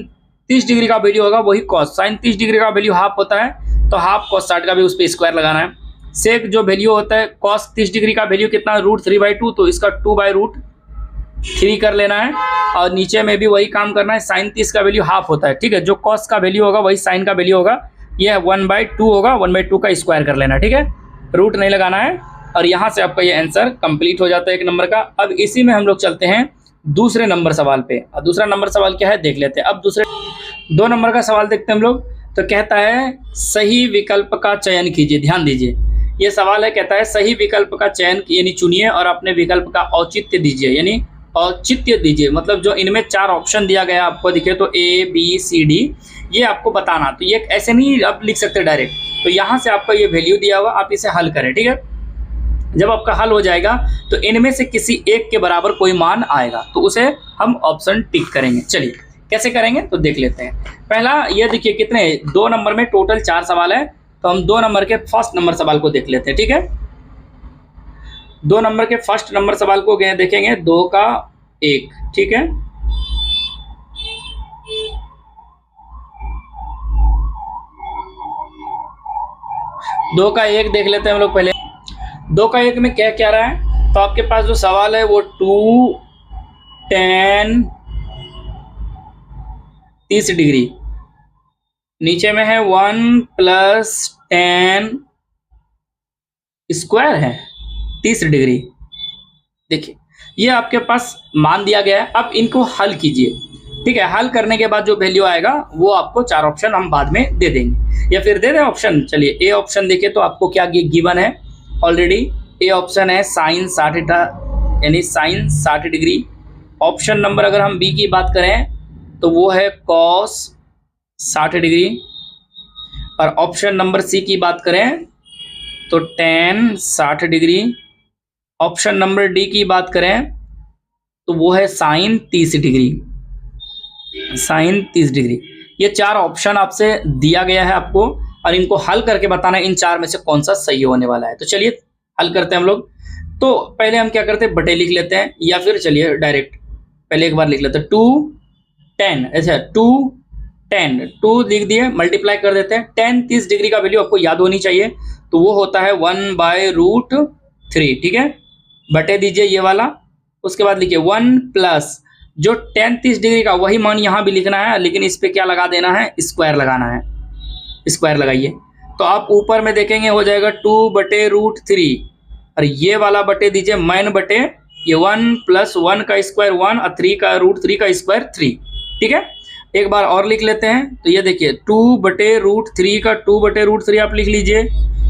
30 डिग्री का वैल्यू होगा वही cos, sin 30 डिग्री का वैल्यू हाफ होता है, तो हाफ cos 60 का भी उस पर स्क्वायर लगाना है। सेक जो वैल्यू होता है cos 30 डिग्री का वैल्यू कितना √3/2, तो इसका 2/√3 कर लेना है, और नीचे में भी वही काम करना है। sin 30 का वैल्यू हाफ होता है, ठीक है, जो cos का वैल्यू होगा वही sin का वैल्यू होगा, ये 1/2 होगा, 1/2 का स्क्वायर कर लेना, ठीक है, रूट नहीं लगाना है, और यहाँ से आपका ये आंसर कंप्लीट हो जाता है 1 नंबर का। अब इसी में हम लोग चलते हैं दूसरे नंबर सवाल पे, और दूसरा नंबर सवाल क्या है देख लेते हैं। अब दूसरे 2 नंबर का सवाल देखते हैं हम लोग, तो कहता है सही विकल्प का चयन कीजिए। ध्यान दीजिए, ये सवाल है, कहता है सही विकल्प का चयन यानी चुनिए और अपने विकल्प का औचित्य दीजिए, यानी औचित्य दीजिए, मतलब जो इनमें 4 ऑप्शन दिया गया आपको दिखे तो A B C D, ये आपको बताना, तो ये ऐसे नहीं आप लिख सकते डायरेक्ट, तो यहाँ से आपका ये वैल्यू दिया हुआ, आप इसे हल करें, ठीक है। जब आपका हल हो जाएगा तो इनमें से किसी एक के बराबर कोई मान आएगा, तो उसे हम ऑप्शन टिक करेंगे। चलिए कैसे करेंगे तो देख लेते हैं। पहला ये देखिए कितने 2 नंबर में टोटल 4 सवाल है, तो हम 2 नंबर के फर्स्ट नंबर सवाल को देख लेते हैं, ठीक है। 2 नंबर के फर्स्ट नंबर सवाल को गए देखेंगे 2 का 1, ठीक है। दो का 1 देख लेते हैं हम लोग पहले। 2 का 1 में क्या क्या रहा है, तो आपके पास जो सवाल है वो 2 10 30 डिग्री, नीचे में है 1 + 10 स्क्वायर है 30 डिग्री। देखिए ये आपके पास मान दिया गया है, अब इनको हल कीजिए, ठीक है। हल करने के बाद जो वैल्यू आएगा वो आपको 4 ऑप्शन हम बाद में दे देंगे, या फिर दे दें ऑप्शन। चलिए ए ऑप्शन देखिए तो आपको क्या गिवन है ऑलरेडी। ए ऑप्शन है sin 60 यानी sin 60 डिग्री। ऑप्शन नंबर अगर हम बी की बात करें तो वो है cos 60 डिग्री, और ऑप्शन नंबर सी की बात करें तो tan 60 degree. Option number D की बात करें तो वो है sin 30 डिग्री, sin 30 डिग्री। ये 4 ऑप्शन आपसे दिया गया है आपको, और इनको हल करके बताना है इन 4 में से कौन सा सही होने वाला है। तो चलिए हल करते हैं हम लोग। तो पहले हम क्या करते हैं, बटे लिख लेते हैं, या फिर चलिए डायरेक्ट पहले एक बार लिख लेते हैं 2 10, ऐसा 2 10 2 लिख दिए, मल्टीप्लाई कर देते हैं। tan 30 डिग्री का वैल्यू आपको याद होनी चाहिए, तो वो होता है 1/√3, ठीक है। बटे दीजिए ये वाला, उसके बाद लिखिए 1 प्लस जो tan 30 डिग्री का वही मान यहाँ भी लिखना है, लेकिन इस पे क्या लगा देना है, स्क्वायर लगाना है। स्क्वायर लगाइए तो आप ऊपर में देखेंगे हो जाएगा 2/√3, और ये वाला बटे दीजिए माइन बटे ये 1 प्लस 1 का स्क्वायर 1 और 3 का √3 का स्क्वायर 3, ठीक है। एक बार और लिख लेते हैं, तो ये देखिए 2/√3 का 2/√3 आप लिख लीजिए,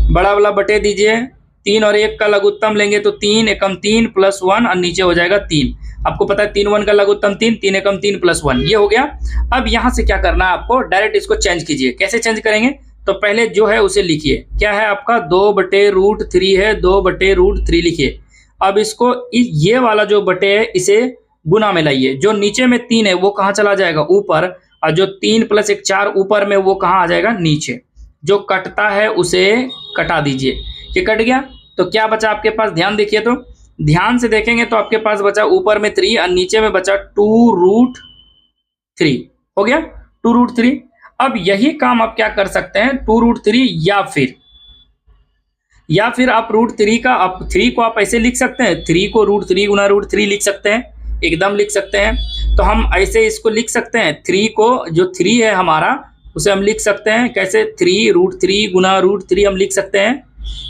बड़ा वाला बटे दीजिए 3 और 1 का लघुत्तम लेंगे तो 3 एकम 3 प्लस 1 और नीचे हो जाएगा 3। आपको पता है 3 1 का लघुत्तम 3, 3 एकम 3 प्लस 1, ये हो गया। अब यहाँ से क्या करना है आपको, डायरेक्ट इसको चेंज कीजिए। कैसे चेंज करेंगे, तो पहले जो है उसे लिखिए, क्या है आपका 2/√3 है, 2/√3 लिखिए। अब इसको ये वाला जो बटे है इसे गुना में लाइए, जो नीचे में 3 है वो कहाँ चला जाएगा, ऊपर, और जो 3 + 1 4 ऊपर में वो कहाँ आ जाएगा, नीचे। जो कटता है उसे कटा दीजिए, ये कट गया। तो क्या बचा आपके पास, ध्यान देखिए, तो ध्यान से देखेंगे तो आपके पास बचा ऊपर में 3 और नीचे में बचा 2√3, हो गया 2√3। अब यही काम आप क्या कर सकते हैं, 2√3 या फिर आप √3 का, आप 3 को आप ऐसे लिख सकते हैं, 3 को √3 गुना √3 लिख सकते हैं, एकदम लिख सकते हैं। तो हम ऐसे इसको लिख सकते हैं, 3 को, जो 3 है हमारा उसे हम लिख सकते हैं कैसे, 3√3 गुना √3 हम लिख सकते हैं,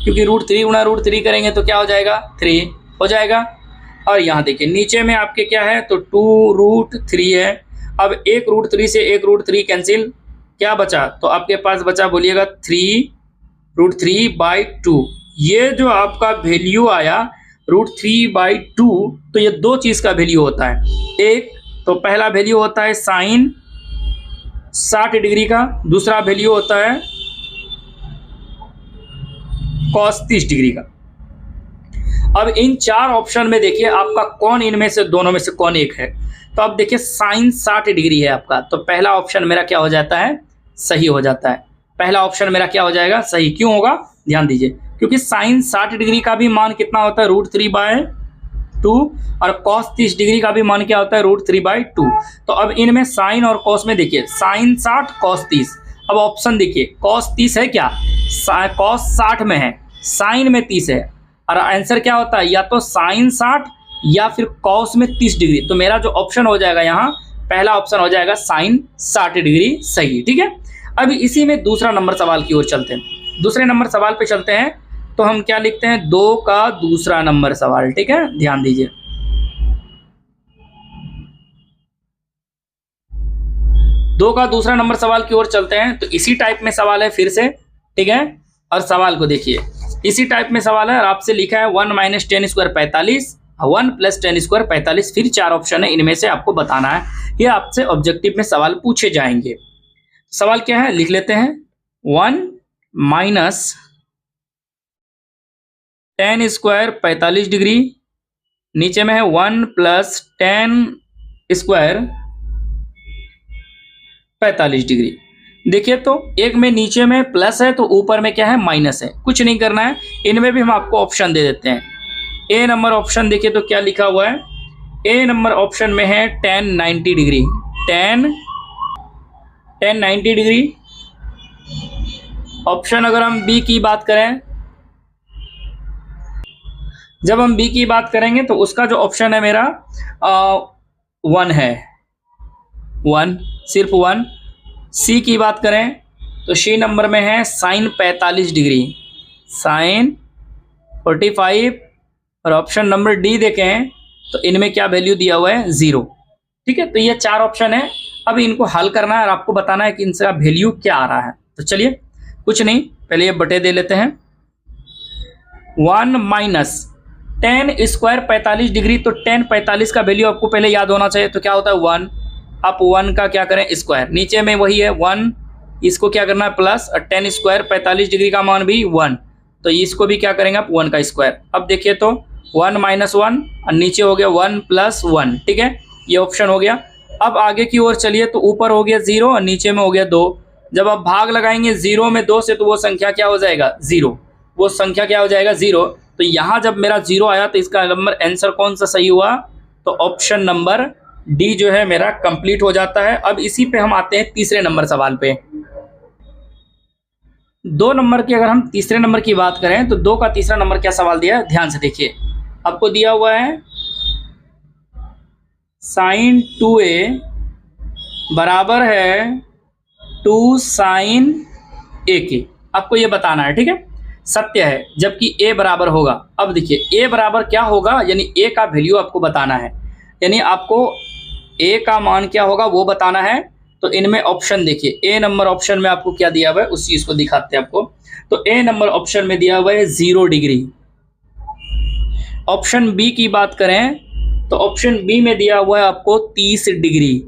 क्योंकि √3 गुना √3 करेंगे तो क्या हो जाएगा, 3 हो जाएगा। और यहाँ देखिए नीचे में आपके क्या है, तो 2√3 है। अब एक √3 से एक √3 कैंसिल, क्या बचा, तो आपके पास बचा, बोलिएगा 3√3/2। ये जो आपका वैल्यू आया √3/2, तो ये दो चीज़ का वैल्यू होता है। एक तो पहला वैल्यू होता है साइन 60 डिग्री का, दूसरा वैल्यू होता है cos 30 डिग्री का। अब इन 4 ऑप्शन में देखिए आपका कौन इनमें से, दोनों में से कौन एक है। तो अब देखिए साइन 60 डिग्री है आपका, तो पहला ऑप्शन मेरा क्या हो जाता है, सही हो जाता है। पहला ऑप्शन मेरा क्या हो जाएगा, सही। क्यों होगा, ध्यान दीजिए, क्योंकि साइन 60 डिग्री का भी मान कितना होता है, √3/2, और cos 30 डिग्री का भी मान क्या होता है, √3/2। तो अब इनमें साइन और cos में देखिए, साइन 60 cos 30। अब ऑप्शन देखिए, cos 30 है क्या, cos 60 में है, साइन में 30 है, और आंसर क्या होता है, या तो साइन 60 या फिर cos में 30 डिग्री। तो मेरा जो ऑप्शन हो जाएगा यहाँ, पहला ऑप्शन हो जाएगा साइन 60 डिग्री, सही, ठीक है। अभी इसी में दूसरा नंबर सवाल की ओर चलते हैं। दूसरे नंबर सवाल पे चलते हैं, तो हम क्या लिखते हैं, 2 का दूसरा नंबर सवाल, ठीक है, ध्यान दीजिए। 2 का दूसरा नंबर सवाल की ओर चलते हैं। तो इसी टाइप में सवाल है फिर से, ठीक है, और सवाल को देखिए, इसी टाइप में सवाल है, और आपसे लिखा है 1 - 10² 45, 1 + 10² 45, फिर 4 ऑप्शन है, इनमें से आपको बताना है। ये आपसे ऑब्जेक्टिव में सवाल पूछे जाएंगे। सवाल क्या है, लिख लेते हैं, 1 - 10² 45 डिग्री, नीचे में है 1 + 10² 45 डिग्री। देखिए तो एक में नीचे में प्लस है, तो ऊपर में क्या है, माइनस है। कुछ नहीं करना है, इनमें भी हम आपको ऑप्शन दे देते हैं। ए नंबर ऑप्शन देखिए तो क्या लिखा हुआ है, ए नंबर ऑप्शन में है tan 90 degree, tan 90 degree. Option अगर हम बी की बात करें, जब हम बी की बात करेंगे तो उसका जो ऑप्शन है मेरा 1 है, 1, सिर्फ 1। सी की बात करें तो सी नंबर में है साइन 45 डिग्री, साइन 45। और ऑप्शन नंबर डी देखें तो इनमें क्या वैल्यू दिया हुआ है, 0, ठीक है। तो ये 4 ऑप्शन है, अब इनको हल करना है और आपको बताना है कि इनका वैल्यू क्या आ रहा है। तो चलिए, कुछ नहीं, पहले ये बटे दे लेते हैं। 1 - 10² 45 डिग्री, तो tan 45 का वैल्यू आपको पहले याद होना चाहिए, तो क्या होता है 1। आप 1 का क्या करें, स्क्वायर, नीचे में वही है 1, इसको क्या करना है प्लस, और tan² 45 डिग्री का मान भी 1, तो इसको भी क्या करेंगे आप 1 का स्क्वायर। अब देखिए तो 1 माइनस 1 और नीचे हो गया 1 प्लस 1, ठीक है, ये ऑप्शन हो गया। अब आगे की ओर चलिए तो ऊपर हो गया 0 और नीचे में हो गया 2। जब आप भाग लगाएंगे 0 में 2 से तो वो संख्या क्या हो जाएगा 0, वो संख्या क्या हो जाएगा 0। तो यहाँ जब मेरा 0 आया तो इसका नंबर आंसर कौन सा सही हुआ, तो ऑप्शन नंबर डी जो है मेरा कंप्लीट हो जाता है। अब इसी पे हम आते हैं तीसरे नंबर सवाल पे। 2 नंबर की अगर हम तीसरे नंबर की बात करें तो 2 का तीसरा नंबर क्या सवाल दिया है, ध्यान से देखिए। आपको दिया हुआ है साइन 2a बराबर है 2 साइन ए के, आपको ये बताना है, ठीक है, सत्य है जबकि a बराबर होगा। अब देखिए a बराबर क्या होगा, यानी a का वैल्यू आपको बताना है, यानी आपको a का मान क्या होगा वो बताना है। तो इनमें ऑप्शन देखिए, a नंबर ऑप्शन में आपको क्या दिया हुआ है उस चीज को दिखाते हैं आपको। तो a नंबर ऑप्शन में दिया हुआ है 0 डिग्री। ऑप्शन बी की बात करें तो ऑप्शन बी में दिया हुआ है आपको 30 डिग्री।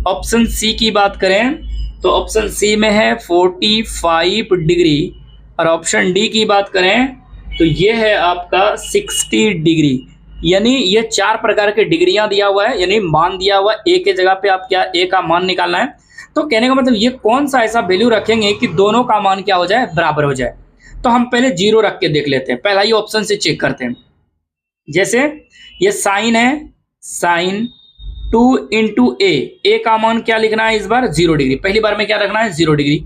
ऑप्शन सी की बात करें तो ऑप्शन सी में है 45 डिग्री। और ऑप्शन डी की बात करें तो ये है आपका 60 डिग्री। यानी ये 4 प्रकार के डिग्रियां दिया हुआ है, यानी मान दिया हुआ ए के जगह पे आप क्या ए का मान निकालना है। तो कहने का मतलब ये कौन सा ऐसा वैल्यू रखेंगे कि दोनों का मान क्या हो जाए, बराबर हो जाए। तो हम पहले 0 रख के देख लेते हैं, पहला ही ऑप्शन से चेक करते हैं। जैसे ये साइन है, साइन 2 इंटू ए का मान क्या लिखना है इस बार 0 डिग्री, पहली बार में क्या रखना है 0 डिग्री,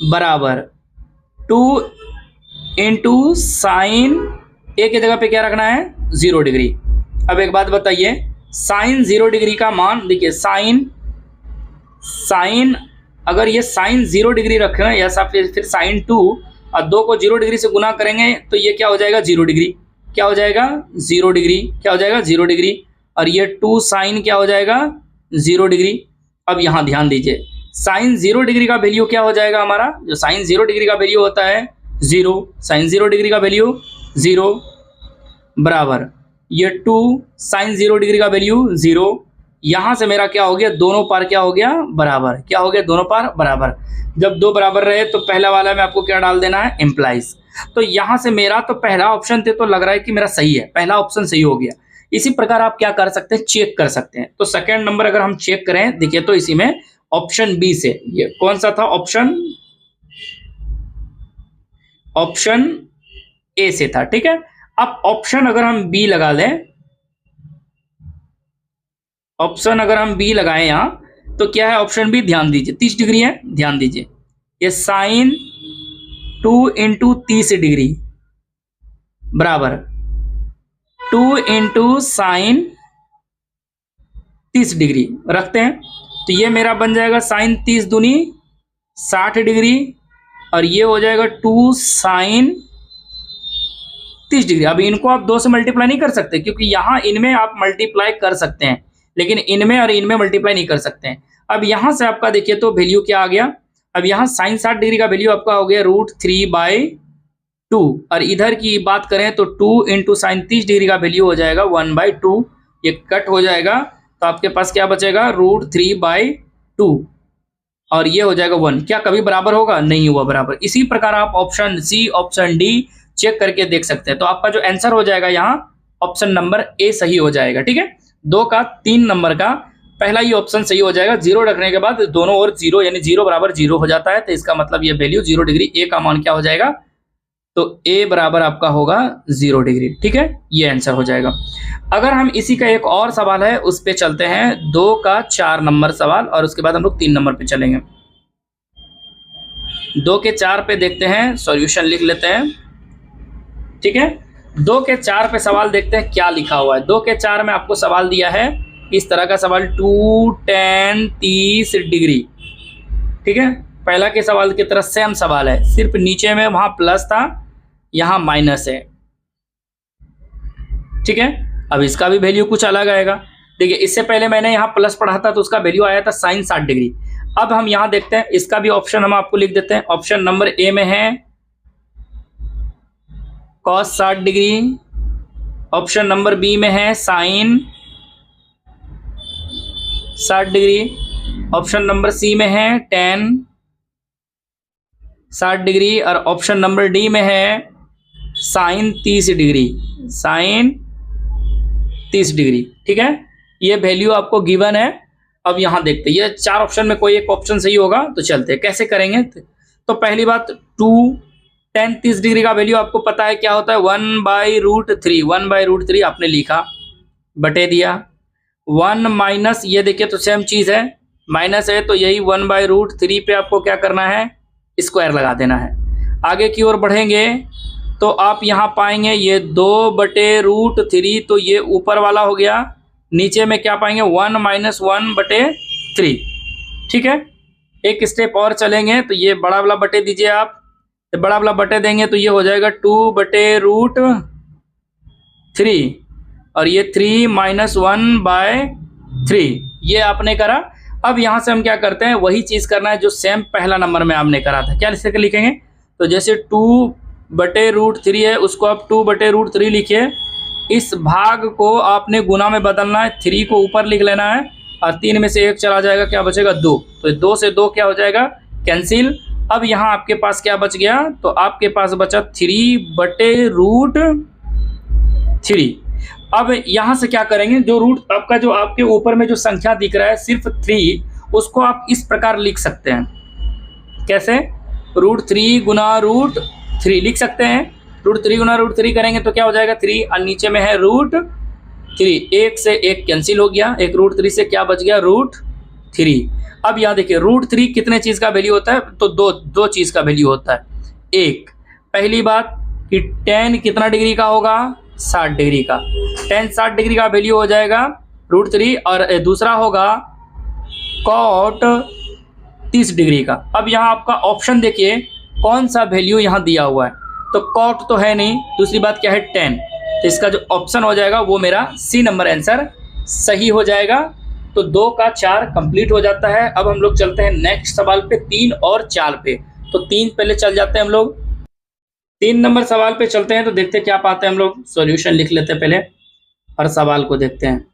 बराबर 2 इंटू साइन ए के जगह पे क्या रखना है 0 डिग्री। अब एक बात बताइए, साइन 0 डिग्री का मान देखिए, साइन अगर ये साइन 0 डिग्री रखें ऐसा, फिर साइन 2 और 2 को 0 डिग्री से गुना करेंगे तो ये क्या हो जाएगा 0 डिग्री, क्या हो जाएगा 0 डिग्री, क्या हो जाएगा 0 डिग्री। और ये 2 साइन क्या हो जाएगा 0 डिग्री। अब यहाँ ध्यान दीजिए, साइन 0 डिग्री का वैल्यू क्या हो जाएगा हमारा, जो साइन 0 डिग्री का वैल्यू होता है 0, साइन 0 डिग्री का वैल्यू 0, बराबर ये 2 साइन 0 डिग्री का वैल्यू 0। यहाँ से मेरा क्या हो गया, दोनों पार क्या हो गया बराबर, क्या हो गया दोनों पार बराबर। जब दो बराबर रहे तो पहला वाला में आपको क्या डाल देना है, इम्प्लाइज। तो यहाँ से मेरा तो पहला ऑप्शन थे तो लग रहा है कि मेरा सही है, पहला ऑप्शन सही हो गया। इसी प्रकार आप क्या कर सकते हैं, चेक कर सकते हैं। तो सेकंड नंबर अगर हम चेक करें देखिए तो इसी में ऑप्शन बी से, ये कौन सा था ऑप्शन ए से था, ठीक है। अब ऑप्शन अगर हम बी लगा लें, ऑप्शन अगर हम बी लगाएं यहां तो क्या है ऑप्शन बी, ध्यान दीजिए 30 डिग्री है, ध्यान दीजिए ये साइन 2 इंटू 30 डिग्री बराबर 2 इंटू साइन 30 डिग्री रखते हैं। तो ये मेरा बन जाएगा साइन 30 दूनी 60 डिग्री और ये हो जाएगा 2 साइन 30 डिग्री। अब इनको आप 2 से मल्टीप्लाई नहीं कर सकते क्योंकि यहाँ इनमें आप मल्टीप्लाई कर सकते हैं लेकिन इनमें और इनमें मल्टीप्लाई नहीं कर सकते हैं। अब यहाँ से आपका देखिए तो वैल्यू क्या आ गया, अब यहाँ साइन 60 डिग्री का वैल्यू आपका हो गया √3/2 और इधर की बात करें तो 2 इंटू साइन 30 डिग्री का वैल्यू हो जाएगा 1/2, ये कट हो जाएगा तो आपके पास क्या बचेगा √3/2 और ये हो जाएगा 1। क्या कभी बराबर होगा, नहीं हुआ बराबर। इसी प्रकार आप option C option D check करके देख सकते हैं। तो आपका जो आंसर हो जाएगा यहाँ ऑप्शन नंबर ए सही हो जाएगा, ठीक है। 2 का 3 नंबर का पहला ही ऑप्शन सही हो जाएगा। 0 रखने के बाद दोनों ओर 0 यानी 0 बराबर 0 हो जाता है तो इसका मतलब ये वैल्यू 0 डिग्री, ए का मान क्या हो जाएगा तो ए बराबर आपका होगा 0 डिग्री, ठीक है, ये आंसर हो जाएगा। अगर हम इसी का एक और सवाल है उस पे चलते हैं, 2 का 4 नंबर सवाल और उसके बाद हम लोग 3 नंबर पे चलेंगे। 2 के 4 पे देखते हैं, सॉल्यूशन लिख लेते हैं, ठीक है। 2 के 4 पे सवाल देखते हैं क्या लिखा हुआ है। 2 के 4 में आपको सवाल दिया है इस तरह का सवाल 2 tan 30 डिग्री, ठीक है। पहला के सवाल की तरह सेम सवाल है, सिर्फ नीचे में वहां प्लस था यहाँ माइनस है, ठीक है। अब इसका भी वैल्यू कुछ अलग आएगा। देखिए इससे पहले मैंने यहाँ प्लस पढ़ा था तो उसका वैल्यू आया था साइन 60 डिग्री। अब हम यहाँ देखते हैं, इसका भी ऑप्शन हम आपको लिख देते हैं। ऑप्शन नंबर ए में है cos 60 degree, option number B में है sine 60 degree, option number C में है tan 60 डिग्री और ऑप्शन नंबर डी में है साइन 30 डिग्री, साइन 30 डिग्री। ठीक है, ये वैल्यू आपको गिवन है। अब यहां देखते हैं, ये 4 ऑप्शन में कोई एक ऑप्शन सही होगा तो चलते हैं। कैसे करेंगे? तो पहली बात 2 tan 30 डिग्री का वैल्यू आपको पता है क्या होता है, 1/√3। 1/√3 आपने लिखा, बटे दिया 1 माइनस, ये देखिए तो सेम चीज है, माइनस है तो यही 1/√3 पे आपको क्या करना है, स्क्वायर लगा देना है। आगे की ओर बढ़ेंगे तो आप यहाँ पाएंगे ये 2/√3, तो ये ऊपर वाला हो गया। नीचे में क्या पाएंगे, 1 - 1/3। ठीक है, एक स्टेप और चलेंगे तो ये बड़ा वाला बटे दीजिए आप, तो बड़ा वाला बटे देंगे तो ये हो जाएगा 2/√3 और ये 3 - 1/3। ये आपने करा। अब यहाँ से हम क्या करते हैं, वही चीज़ करना है जो सेम पहला नंबर में आपने करा था। क्या लिख लिखेंगे, तो जैसे 2/√3 है उसको आप 2/√3 लिखिए। इस भाग को आपने गुना में बदलना है, 3 को ऊपर लिख लेना है और 3 में से 1 चला जाएगा, क्या बचेगा 2। तो 2 से 2 क्या हो जाएगा, कैंसिल। अब यहाँ आपके पास क्या बच गया, तो आपके पास बचा 3/√3। अब यहाँ से क्या करेंगे, जो रूट आपका जो आपके ऊपर में जो संख्या दिख रहा है सिर्फ 3, उसको आप इस प्रकार लिख सकते हैं। कैसे, √3 गुना √3 लिख सकते हैं। √3 गुना √3 करेंगे तो क्या हो जाएगा 3, और नीचे में है √3। 1 से 1 कैंसिल हो गया, एक √3 से क्या बच गया, √3। अब यहाँ देखिए √3 कितने चीज़ का वैल्यू होता है, तो दो चीज़ का वैल्यू होता है। एक, पहली बात कि tan कितना डिग्री का होगा, 60 डिग्री का। tan 60 डिग्री का वैल्यू हो जाएगा √3, और दूसरा होगा cot 30 डिग्री का। अब यहाँ आपका ऑप्शन देखिए कौन सा वैल्यू यहाँ दिया हुआ है, तो cot तो है नहीं, दूसरी बात क्या है tan, तो इसका जो ऑप्शन हो जाएगा वो मेरा सी नंबर आंसर सही हो जाएगा। तो 2 का 4 कंप्लीट हो जाता है। अब हम लोग चलते हैं नेक्स्ट सवाल पे, 3 और 4 पे। तो 3 पहले चल जाते हैं हम लोग, 3 नंबर सवाल पे चलते हैं तो देखते हैं क्या पाते हैं हम लोग। सॉल्यूशन लिख लेते हैं पहले और सवाल को देखते हैं।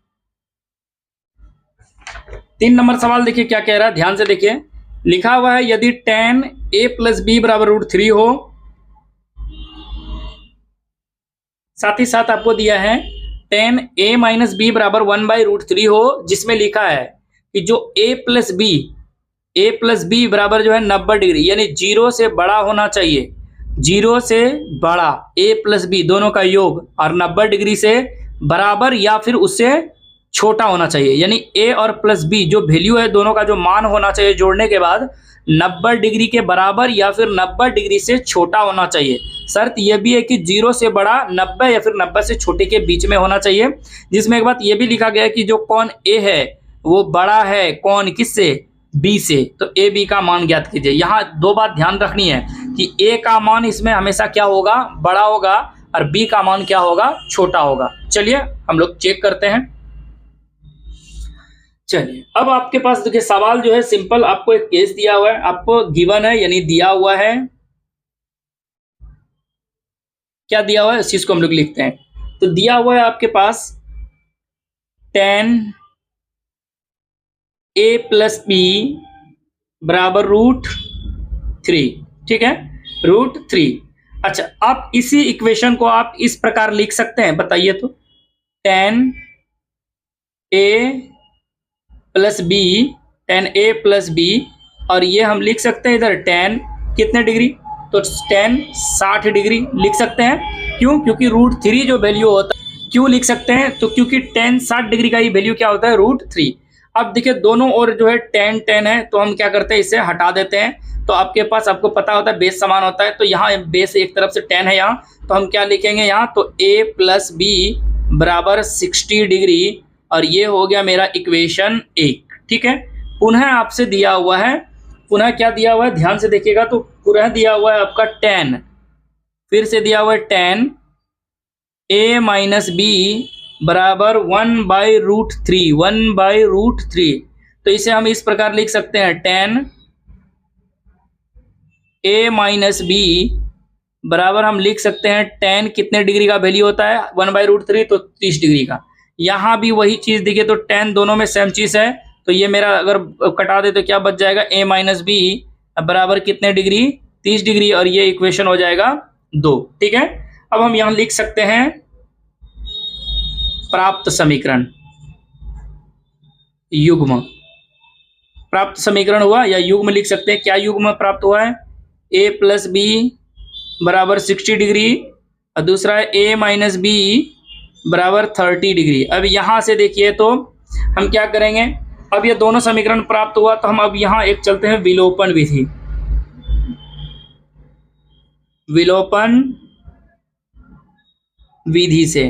3 नंबर सवाल देखिए क्या कह रहा है, ध्यान से देखिए। लिखा हुआ है यदि tan a + b = √3 हो, साथ ही साथ आपको दिया है tan a - b = 1/√3 हो, जिसमें लिखा है कि जो a + b बराबर जो है 90 डिग्री, यानी 0 से बड़ा होना चाहिए। 0 से बड़ा a + b दोनों का योग और 90 डिग्री से बराबर या फिर उससे छोटा होना चाहिए। यानी a और प्लस b जो वैल्यू है दोनों का जो मान होना चाहिए जोड़ने के बाद 90 डिग्री के बराबर या फिर 90 डिग्री से छोटा होना चाहिए। शर्त यह भी है कि 0 से बड़ा 90 या फिर 90 से छोटे के बीच में होना चाहिए। जिसमें एक बात यह भी लिखा गया है कि जो कोण a है वो बड़ा है कोण किससे, b से। तो a b का मान ज्ञात कीजिए। यहाँ 2 बात ध्यान रखनी है कि a का मान इसमें हमेशा क्या होगा, बड़ा होगा, और b का मान क्या होगा, छोटा होगा। चलिए हम लोग चेक करते हैं। चलिए अब आपके पास देखिए सवाल जो है सिंपल, आपको एक केस दिया हुआ है, आपको गिवन है यानी दिया हुआ है। क्या दिया हुआ है इस चीज को हम लोग लिखते हैं। तो दिया हुआ है आपके पास tan a + b = √3। ठीक है, √3। अच्छा, आप इसी इक्वेशन को आप इस प्रकार लिख सकते हैं, बताइए तो। tan a + b, और ये हम लिख सकते हैं इधर tan कितने डिग्री, तो tan 60 डिग्री लिख सकते हैं। क्यों, क्योंकि √3 जो वैल्यू होता है, क्यों लिख सकते हैं, तो क्योंकि tan 60 डिग्री का ही वैल्यू क्या होता है, √3। अब देखिए दोनों ओर जो है tan है, तो हम क्या करते हैं, इसे हटा देते हैं। तो आपके पास आपको पता होता है बेस समान होता है, तो यहाँ बेस एक तरफ से tan है यहाँ, तो हम क्या लिखेंगे यहाँ, तो a + b = 60 डिग्री, और ये हो गया मेरा इक्वेशन 1। ठीक है, पुनः आपसे दिया हुआ है, पुनः क्या दिया हुआ है ध्यान से देखिएगा, तो पुनः दिया हुआ है आपका tan, फिर से दिया हुआ है tan a - b = 1/√3, 1/√3। तो इसे हम इस प्रकार लिख सकते हैं, tan a - b बराबर हम लिख सकते हैं tan कितने डिग्री का वैल्यू होता है, 1/√3, तो 30 डिग्री का। यहाँ भी वही चीज देखिए, तो tan दोनों में सेम चीज है, तो ये मेरा अगर कटा दे तो क्या बच जाएगा, a - b बराबर कितने डिग्री, 30 डिग्री, और ये इक्वेशन हो जाएगा 2। ठीक है, अब हम यहां लिख सकते हैं प्राप्त समीकरण, युग्म प्राप्त समीकरण हुआ, या युग्म लिख सकते हैं। क्या युग्म प्राप्त हुआ है? a प्लस बी बराबर 60 डिग्री और दूसरा है a माइनस बी बराबर 30 डिग्री। अब यहां से देखिए तो हम क्या करेंगे, अब ये दोनों समीकरण प्राप्त हुआ तो हम अब यहां एक चलते हैं विलोपन विधि। विलोपन विधि से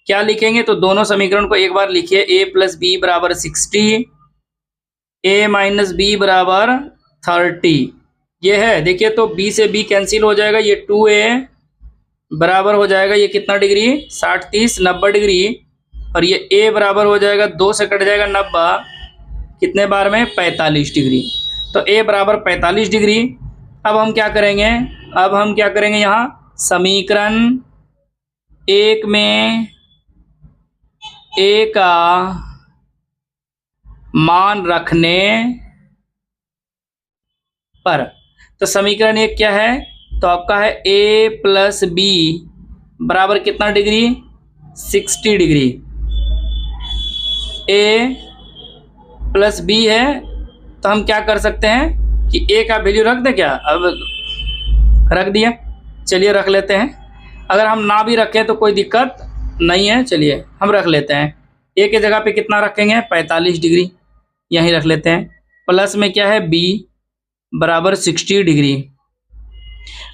क्या लिखेंगे, तो दोनों समीकरण को एक बार लिखिए, a प्लस बी बराबर 60, a माइनस बी बराबर 30। ये है, देखिए तो b से b कैंसिल हो जाएगा, ये 2a बराबर हो जाएगा ये कितना डिग्री, 60 30 90 डिग्री, और ये a बराबर हो जाएगा 2 से कट जाएगा 90, कितने बार में 45 डिग्री। तो a बराबर 45 डिग्री। अब हम क्या करेंगे, यहाँ समीकरण एक में a का मान रखने पर, तो समीकरण एक क्या है, तो आपका है a प्लस बी बराबर कितना degree, 60 degree. a plus B है तो हम क्या कर सकते हैं कि a का वैल्यू रख दे, क्या अब रख दिया, चलिए रख लेते हैं। अगर हम ना भी रखें तो कोई दिक्कत नहीं है, चलिए हम रख लेते हैं। a के जगह पे कितना रखेंगे, 45 डिग्री यहीं रख लेते हैं। प्लस में क्या है, b बराबर 60 डिग्री।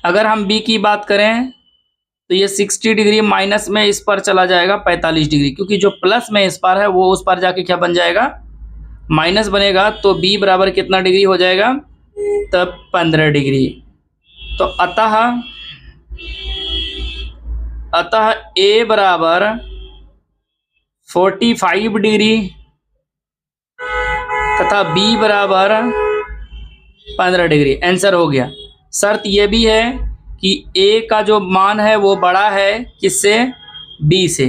अगर हम b की बात करें तो ये 60 डिग्री माइनस में इस पर चला जाएगा 45 डिग्री, क्योंकि जो प्लस में इस पर है वो उस पर जाके क्या बन जाएगा, माइनस बनेगा। तो b बराबर कितना डिग्री हो जाएगा, तब 15 डिग्री। तो अतः a बराबर 45 डिग्री तथा b बराबर 15 डिग्री। आंसर हो गया। शर्त यह भी है कि a का जो मान है वो बड़ा है किससे, b से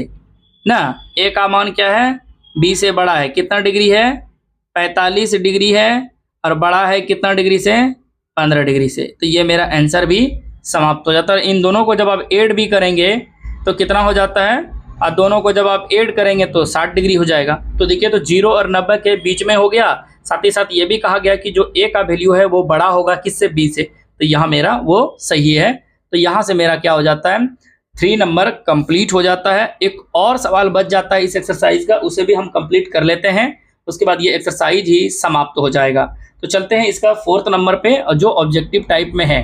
ना। a का मान क्या है, b से बड़ा है, कितना डिग्री है, 45 डिग्री है, और बड़ा है कितना डिग्री से, 15 डिग्री से। तो ये मेरा आंसर भी समाप्त हो जाता है। इन दोनों को जब आप ऐड भी करेंगे तो कितना हो जाता है, और दोनों को जब आप ऐड करेंगे तो 60 डिग्री हो जाएगा। तो देखिए तो 0 और 90 के बीच में हो गया। साथ ही साथ ये भी कहा गया कि जो a का वैल्यू है वो बड़ा होगा किससे, b से। तो यहाँ मेरा वो सही है। तो यहाँ से मेरा क्या हो जाता है, 3 नंबर कंप्लीट हो जाता है। एक और सवाल बच जाता है इस एक्सरसाइज का, उसे भी हम कंप्लीट कर लेते हैं, उसके बाद ये एक्सरसाइज ही समाप्त हो जाएगा। तो चलते हैं इसका 4th नंबर पे, जो ऑब्जेक्टिव टाइप में है।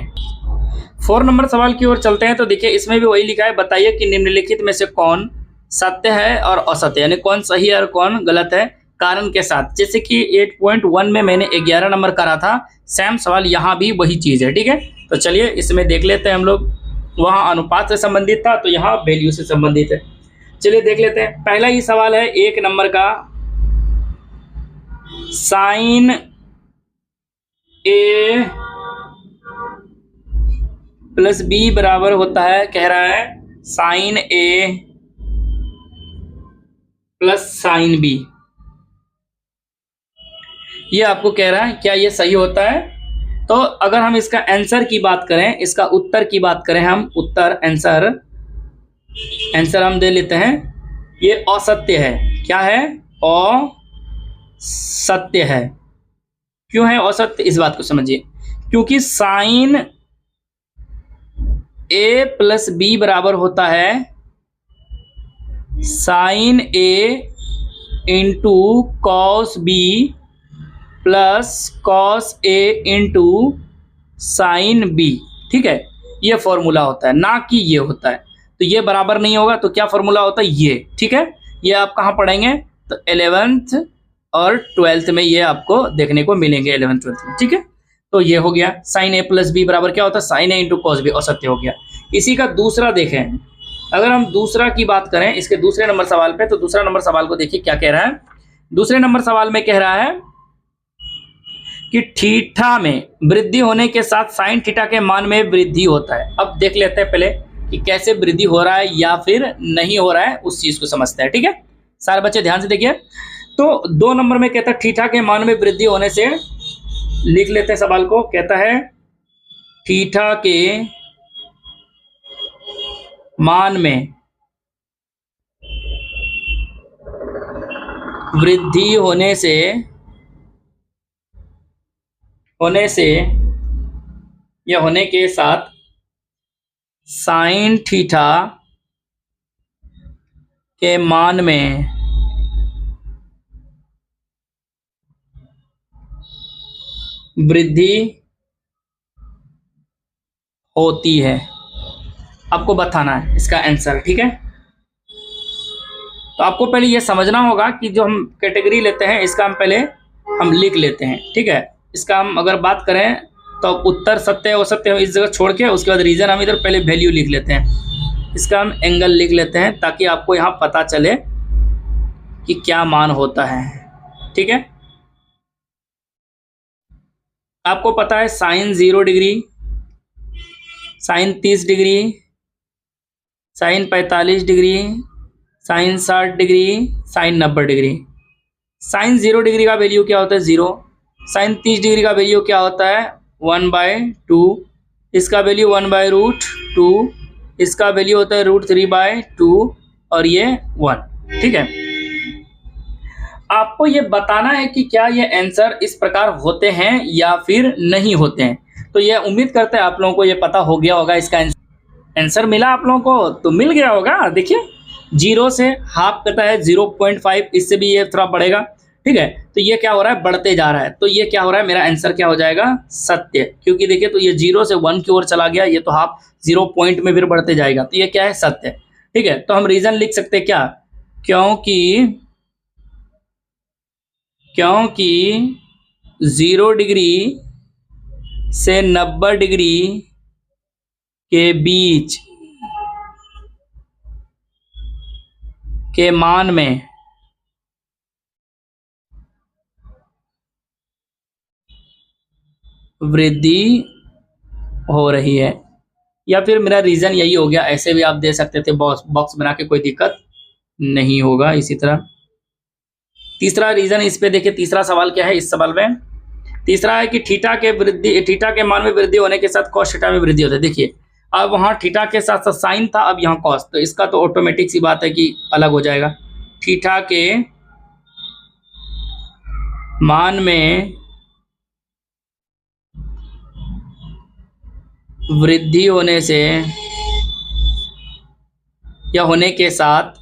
4 नंबर सवाल की ओर चलते हैं। तो देखिए इसमें भी वही लिखा है, बताइए कि निम्नलिखित में से कौन सत्य है और असत्य, यानी कौन सही है और कौन गलत है, कारण के साथ। जैसे कि 8.1 में मैंने 11 नंबर करा था, सेम सवाल यहाँ भी वही चीज़ है, ठीक है। तो चलिए इसमें देख लेते हैं हम लोग। वहाँ अनुपात से संबंधित था, तो यहाँ वैल्यू से संबंधित है। चलिए देख लेते हैं। पहला ही सवाल है 1 नंबर का, साइन a प्लस बी बराबर होता है, कह रहा है sine a plus sine B. ये आपको कह रहा है, क्या ये सही होता है? तो अगर हम इसका आंसर की बात करें, इसका उत्तर की बात करें, हम उत्तर आंसर हम दे लेते हैं, ये असत्य है। क्या है? असत्य है। क्यों है असत्य, इस बात को समझिए। क्योंकि साइन a प्लस बी बराबर होता है sine a into cos B plus cos a into sine B, ठीक है। ये फॉर्मूला होता है, ना कि ये होता है। तो ये बराबर नहीं होगा, तो क्या फॉर्मूला होता है, ये, ठीक है। ये आप कहाँ पढ़ेंगे, तो 11th और 12th में ये आपको देखने को मिलेंगे, 11th 12th में, ठीक है। तो ये हो गया साइन a प्लस बी बराबर क्या होता है, sine a into cos B, असत्य हो गया। इसी का दूसरा देखें, अगर हम दूसरा की बात करें, इसके दूसरे नंबर सवाल पे, तो दूसरा नंबर सवाल को देखिए क्या कह रहा है। दूसरे नंबर सवाल में कह रहा है कि थीटा में वृद्धि होने के साथ साइन थीटा के मान में वृद्धि होता है। अब देख लेते हैं पहले कि कैसे वृद्धि हो रहा है या फिर नहीं हो रहा है, उस चीज को समझते हैं, ठीक है। सारे बच्चे ध्यान से देखिए। तो 2 नंबर में कहता है थीटा के मान में वृद्धि होने से, लिख लेते हैं सवाल को, कहता है थीटा के मान में वृद्धि होने से या होने के साथ साइन थीटा के मान में वृद्धि होती है। आपको बताना है इसका आंसर, ठीक है। तो आपको पहले ये समझना होगा कि जो हम कैटेगरी लेते हैं इसका हम लिख लेते हैं, ठीक है। इसका हम अगर बात करें तो उत्तर सत्य है असत्य है इस जगह छोड़ के उसके बाद रीजन हम इधर पहले वैल्यू लिख लेते हैं। इसका हम एंगल लिख लेते हैं ताकि आपको यहाँ पता चले कि क्या मान होता है, ठीक है। आपको पता है sine 0 degree, sine 30 degree, sine 45 degree, sine 60 degree, sine 90 degree. Sine 0 degree का वैल्यू क्या होता है 0। साइन 30 डिग्री का वैल्यू क्या होता है 1/2। इसका वैल्यू 1/√2। इसका वैल्यू होता है √3/2 और ये 1, ठीक है। आपको ये बताना है कि क्या ये आंसर इस प्रकार होते हैं या फिर नहीं होते हैं। तो ये उम्मीद करते हैं आप लोगों को ये पता हो गया होगा। इसका आंसर मिला आप लोगों को तो मिल गया होगा। देखिए 0 से हाफ करता है 0.5, इससे भी ये थोड़ा बढ़ेगा, ठीक है। तो ये क्या हो रहा है बढ़ते जा रहा है। तो ये क्या हो रहा है मेरा आंसर क्या हो जाएगा सत्य, क्योंकि देखिए तो ये 0 से 1 की ओर चला गया, ये तो हाफ 0 पॉइंट में फिर बढ़ते जाएगा। तो ये क्या है सत्य, ठीक है। तो हम रीजन लिख सकते हैं क्या, क्योंकि 0 डिग्री से 90 डिग्री के बीच के मान में वृद्धि हो रही है। या फिर मेरा रीजन यही हो गया, ऐसे भी आप दे सकते थे बॉक्स बना के, कोई दिक्कत नहीं होगा। इसी तरह तीसरा रीजन इस पे देखिए, तीसरा सवाल क्या है इस सवाल में। तीसरा है कि थीटा के मान में वृद्धि होने के साथ कॉस थीटा में वृद्धि होता है। देखिए अब वहाँ थीटा के साथ साथ साइन था, अब यहाँ कॉस, तो इसका तो ऑटोमेटिक सी बात है कि अलग हो जाएगा। थीटा के मान में वृद्धि होने से या होने के साथ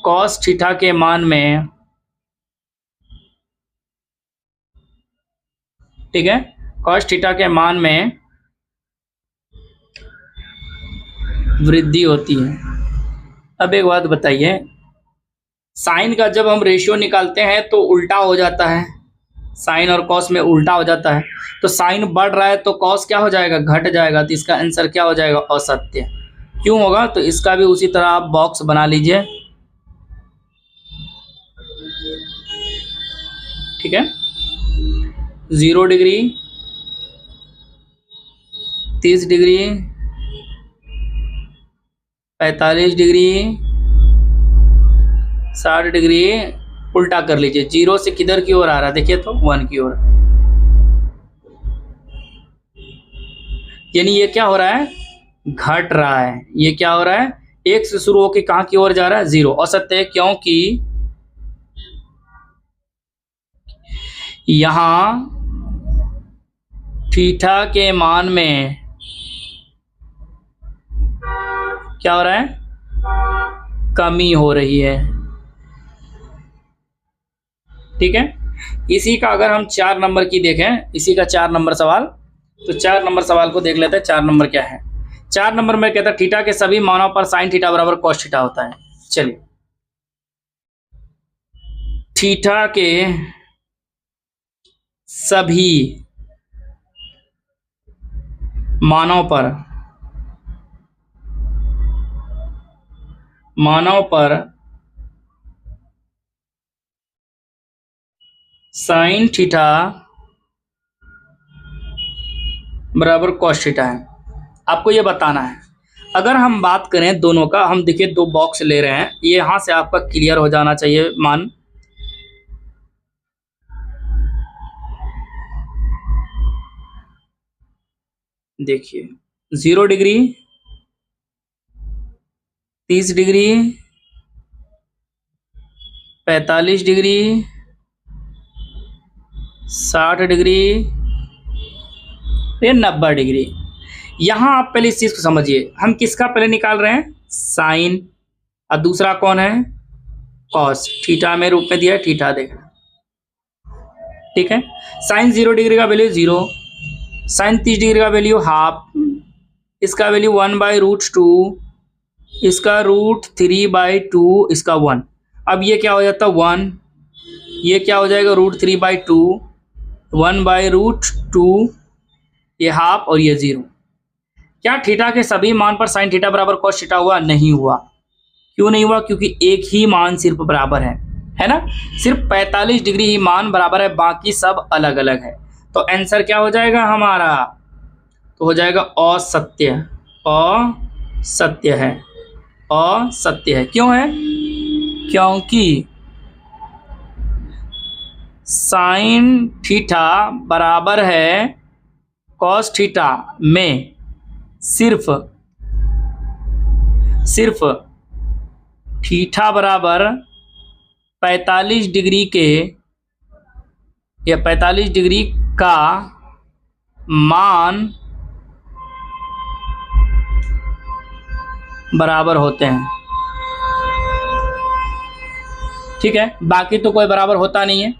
कॉस थीटा के मान में, ठीक है, कॉस थीटा के मान में वृद्धि होती है। अब एक बात बताइए, साइन का जब हम रेशियो निकालते हैं तो उल्टा हो जाता है, साइन और कॉस में उल्टा हो जाता है। तो साइन बढ़ रहा है तो कॉस क्या हो जाएगा घट जाएगा। तो इसका आंसर क्या हो जाएगा असत्य। क्यों होगा तो इसका भी उसी तरह आप बॉक्स बना लीजिए, ठीक है। 0 डिग्री, 30 डिग्री, 45 डिग्री, 60 डिग्री, उल्टा कर लीजिए। 0 से किधर की ओर आ रहा है देखिए तो 1 की ओर, यानी ये क्या हो रहा है घट रहा है। ये क्या हो रहा है 1 से शुरू होकर कहां की ओर जा रहा है 0। असत्य है क्योंकि यहां थीटा के मान में क्या हो रहा है कमी हो रही है, ठीक है। इसी का अगर हम 4 नंबर की देखें, इसी का 4 नंबर सवाल, तो 4 नंबर सवाल को देख लेते हैं। 4 नंबर क्या है। 4 नंबर में कहता है थीटा के सभी मानों पर साइन थीटा बराबर कॉस थीटा होता है। चलिए थीटा के सभी मानों पर साइन थीटा बराबर कॉस थीटा है। आपको ये बताना है। अगर हम बात करें दोनों का, हम देखिए 2 बॉक्स ले रहे हैं, ये यहां से आपका क्लियर हो जाना चाहिए मान। देखिए 0 डिग्री 30 डिग्री, 45 डिग्री, 60 डिग्री, फिर 90 डिग्री। यहां आप पहले इस चीज को समझिए, हम किसका पहले निकाल रहे हैं? साइन, और दूसरा कौन है? कॉस। थीटा में रूप में दिया है, थीटा देखना, ठीक है। साइन 0 डिग्री का वैल्यू 0, साइन 30 डिग्री का वैल्यू हाफ, इसका वैल्यू 1/√2, इसका √3/2, इसका 1। अब ये क्या हो जाता है? 1, ये क्या हो जाएगा? √3/2, 1/√2, ये हाफ और ये 0। क्या थीटा के सभी मान पर साइन थीटा बराबर कॉस थीटा हुआ? नहीं हुआ। क्यों नहीं हुआ? क्योंकि एक ही मान सिर्फ बराबर है ना? सिर्फ 45 डिग्री ही मान बराबर है, बाकी सब अलग अलग है। तो आंसर क्या हो जाएगा हमारा? तो हो जाएगा असत्य। असत्य है, असत्य है। क्यों है? क्योंकि साइन थीटा बराबर है कॉस थीटा में सिर्फ थीटा बराबर 45 डिग्री के या 45 डिग्री का मान बराबर होते हैं, ठीक है। बाकी तो कोई बराबर होता नहीं है।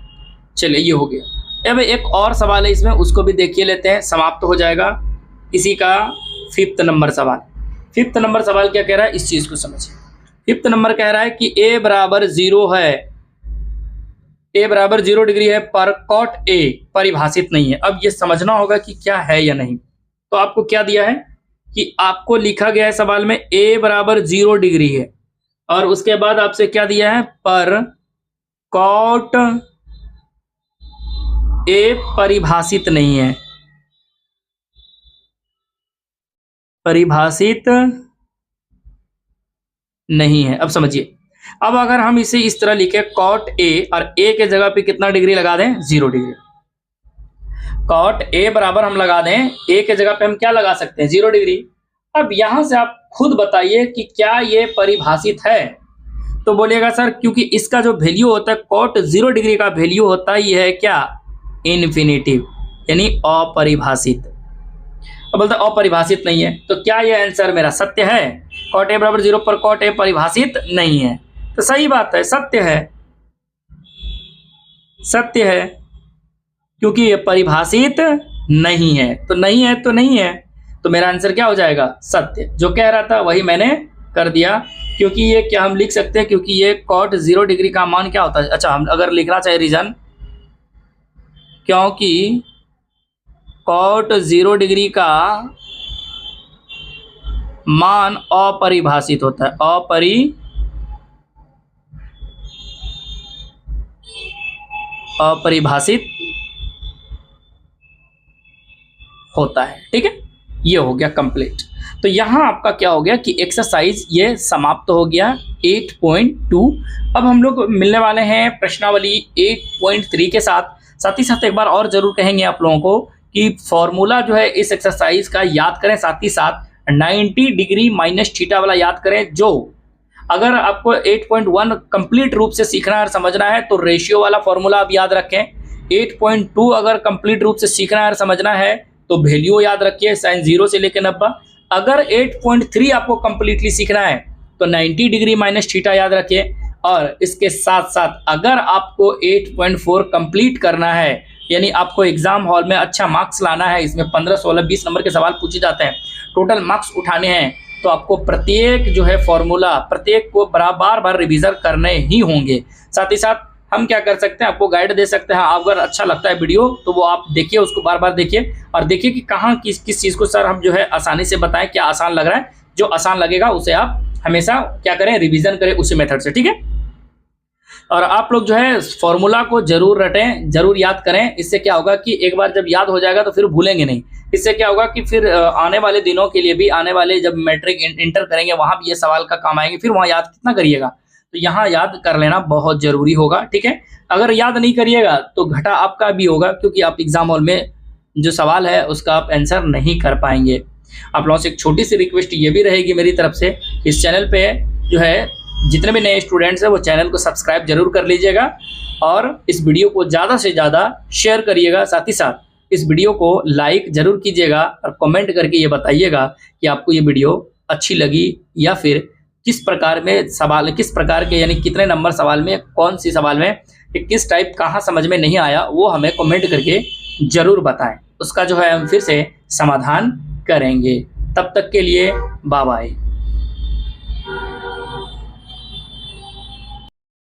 चलिए ये हो गया। अब एक और सवाल है इसमें, उसको भी देखिए लेते हैं, समाप्त हो जाएगा इसी का 5th नंबर सवाल। 5th नंबर सवाल क्या कह रहा है, इस चीज को समझिए। 5th नंबर कह रहा है कि a बराबर 0 है, a बराबर 0 डिग्री है पर कॉट a परिभाषित नहीं है। अब ये समझना होगा कि क्या है या नहीं। तो आपको क्या दिया है कि आपको लिखा गया है सवाल में a बराबर 0 डिग्री है, और उसके बाद आपसे क्या दिया है? पर कॉट a परिभाषित नहीं है, परिभाषित नहीं है। अब समझिए, अब अगर हम इसे इस तरह लिखे कॉट a, और a के जगह पे कितना डिग्री लगा दें? 0 डिग्री। कॉट a बराबर हम लगा दें, a के जगह पे हम क्या लगा सकते हैं? 0 डिग्री। अब यहां से आप खुद बताइए कि क्या ये परिभाषित है? तो बोलिएगा सर, क्योंकि इसका जो वैल्यू होता है कॉट 0 डिग्री का वैल्यू होता ही है क्या? इन्फिनिटिव, यानी अपरिभाषित। अब बोलता है अपरिभाषित नहीं है, तो क्या ये आंसर मेरा सत्य है? कॉट a बराबर 0 पर कॉट a परिभाषित नहीं है, तो सही बात है, सत्य है, सत्य है, क्योंकि ये परिभाषित नहीं है। तो नहीं है तो नहीं है, तो मेरा आंसर क्या हो जाएगा? सत्य। जो कह रहा था वही मैंने कर दिया, क्योंकि ये क्या हम लिख सकते हैं, क्योंकि ये कॉट 0 डिग्री का मान क्या होता है? अच्छा, हम अगर लिखना चाहे रीजन, क्योंकि कॉट 0 डिग्री का मान अपरिभाषित होता है, अपरिभाषित होता है, ठीक है। ये हो गया कंप्लीट। तो यहां आपका क्या हो गया कि एक्सरसाइज ये समाप्त हो गया 8.2। अब हम लोग मिलने वाले हैं प्रश्नावली 8.3 के साथ ही साथ एक बार और जरूर कहेंगे आप लोगों को कि फॉर्मूला जो है इस एक्सरसाइज का याद करें, साथ ही साथ 90 डिग्री माइनस थीटा वाला याद करें। जो अगर आपको 8.1 कंप्लीट रूप से सीखना और समझना है तो रेशियो वाला फॉर्मूला आप याद रखें। 8.2 अगर कंप्लीट रूप से सीखना है और समझना है तो वैल्यू याद रखिए, साइन 0 से लेकर 90। अगर 8.3 आपको कंप्लीटली सीखना है तो 90 डिग्री माइनस थीटा याद रखिए। और इसके साथ साथ अगर आपको 8.4 कंप्लीट करना है, यानी आपको एग्जाम हॉल में अच्छा मार्क्स लाना है, इसमें 15, 16, 20 नंबर के सवाल पूछे जाते हैं, टोटल मार्क्स उठाने हैं, तो आपको प्रत्येक जो है फॉर्मूला प्रत्येक को बार बार रिवीजन करने ही होंगे। साथ ही साथ हम क्या कर सकते हैं, आपको गाइड दे सकते हैं। अगर अच्छा लगता है वीडियो तो वो आप देखिए, उसको बार बार देखिए और देखिए कि कहाँ किस चीज़ को सर हम जो है आसानी से बताएं, क्या आसान लग रहा है। जो आसान लगेगा उसे आप हमेशा क्या करें, रिवीजन करें उसी मेथड से, ठीक है। और आप लोग जो है फॉर्मूला को जरूर रटें, जरूर याद करें। इससे क्या होगा कि एक बार जब याद हो जाएगा तो फिर भूलेंगे नहीं। इससे क्या होगा कि फिर आने वाले दिनों के लिए भी, आने वाले जब मैट्रिक इंटर करेंगे वहां भी ये सवाल का काम आएंगे, फिर वहां याद कितना करिएगा। तो यहाँ याद कर लेना बहुत जरूरी होगा, ठीक है। अगर याद नहीं करिएगा तो घाटा आपका भी होगा, क्योंकि आप एग्जाम हॉल में जो सवाल है उसका आप आंसर नहीं कर पाएंगे। आप लोगों से एक छोटी सी रिक्वेस्ट ये भी रहेगी मेरी तरफ से, इस चैनल पे जो है जितने भी नए स्टूडेंट्स हैं वो चैनल को सब्सक्राइब जरूर कर लीजिएगा और इस वीडियो को ज़्यादा से ज़्यादा शेयर करिएगा। साथ ही साथ इस वीडियो को लाइक जरूर कीजिएगा और कमेंट करके ये बताइएगा कि आपको ये वीडियो अच्छी लगी या फिर किस प्रकार में सवाल, किस प्रकार के यानी कितने नंबर सवाल में, कौन सी सवाल में, किस टाइप कहाँ समझ में नहीं आया, वो हमें कमेंट करके ज़रूर बताएं। उसका जो है हम फिर से समाधान करेंगे। तब तक के लिए बाय बाय।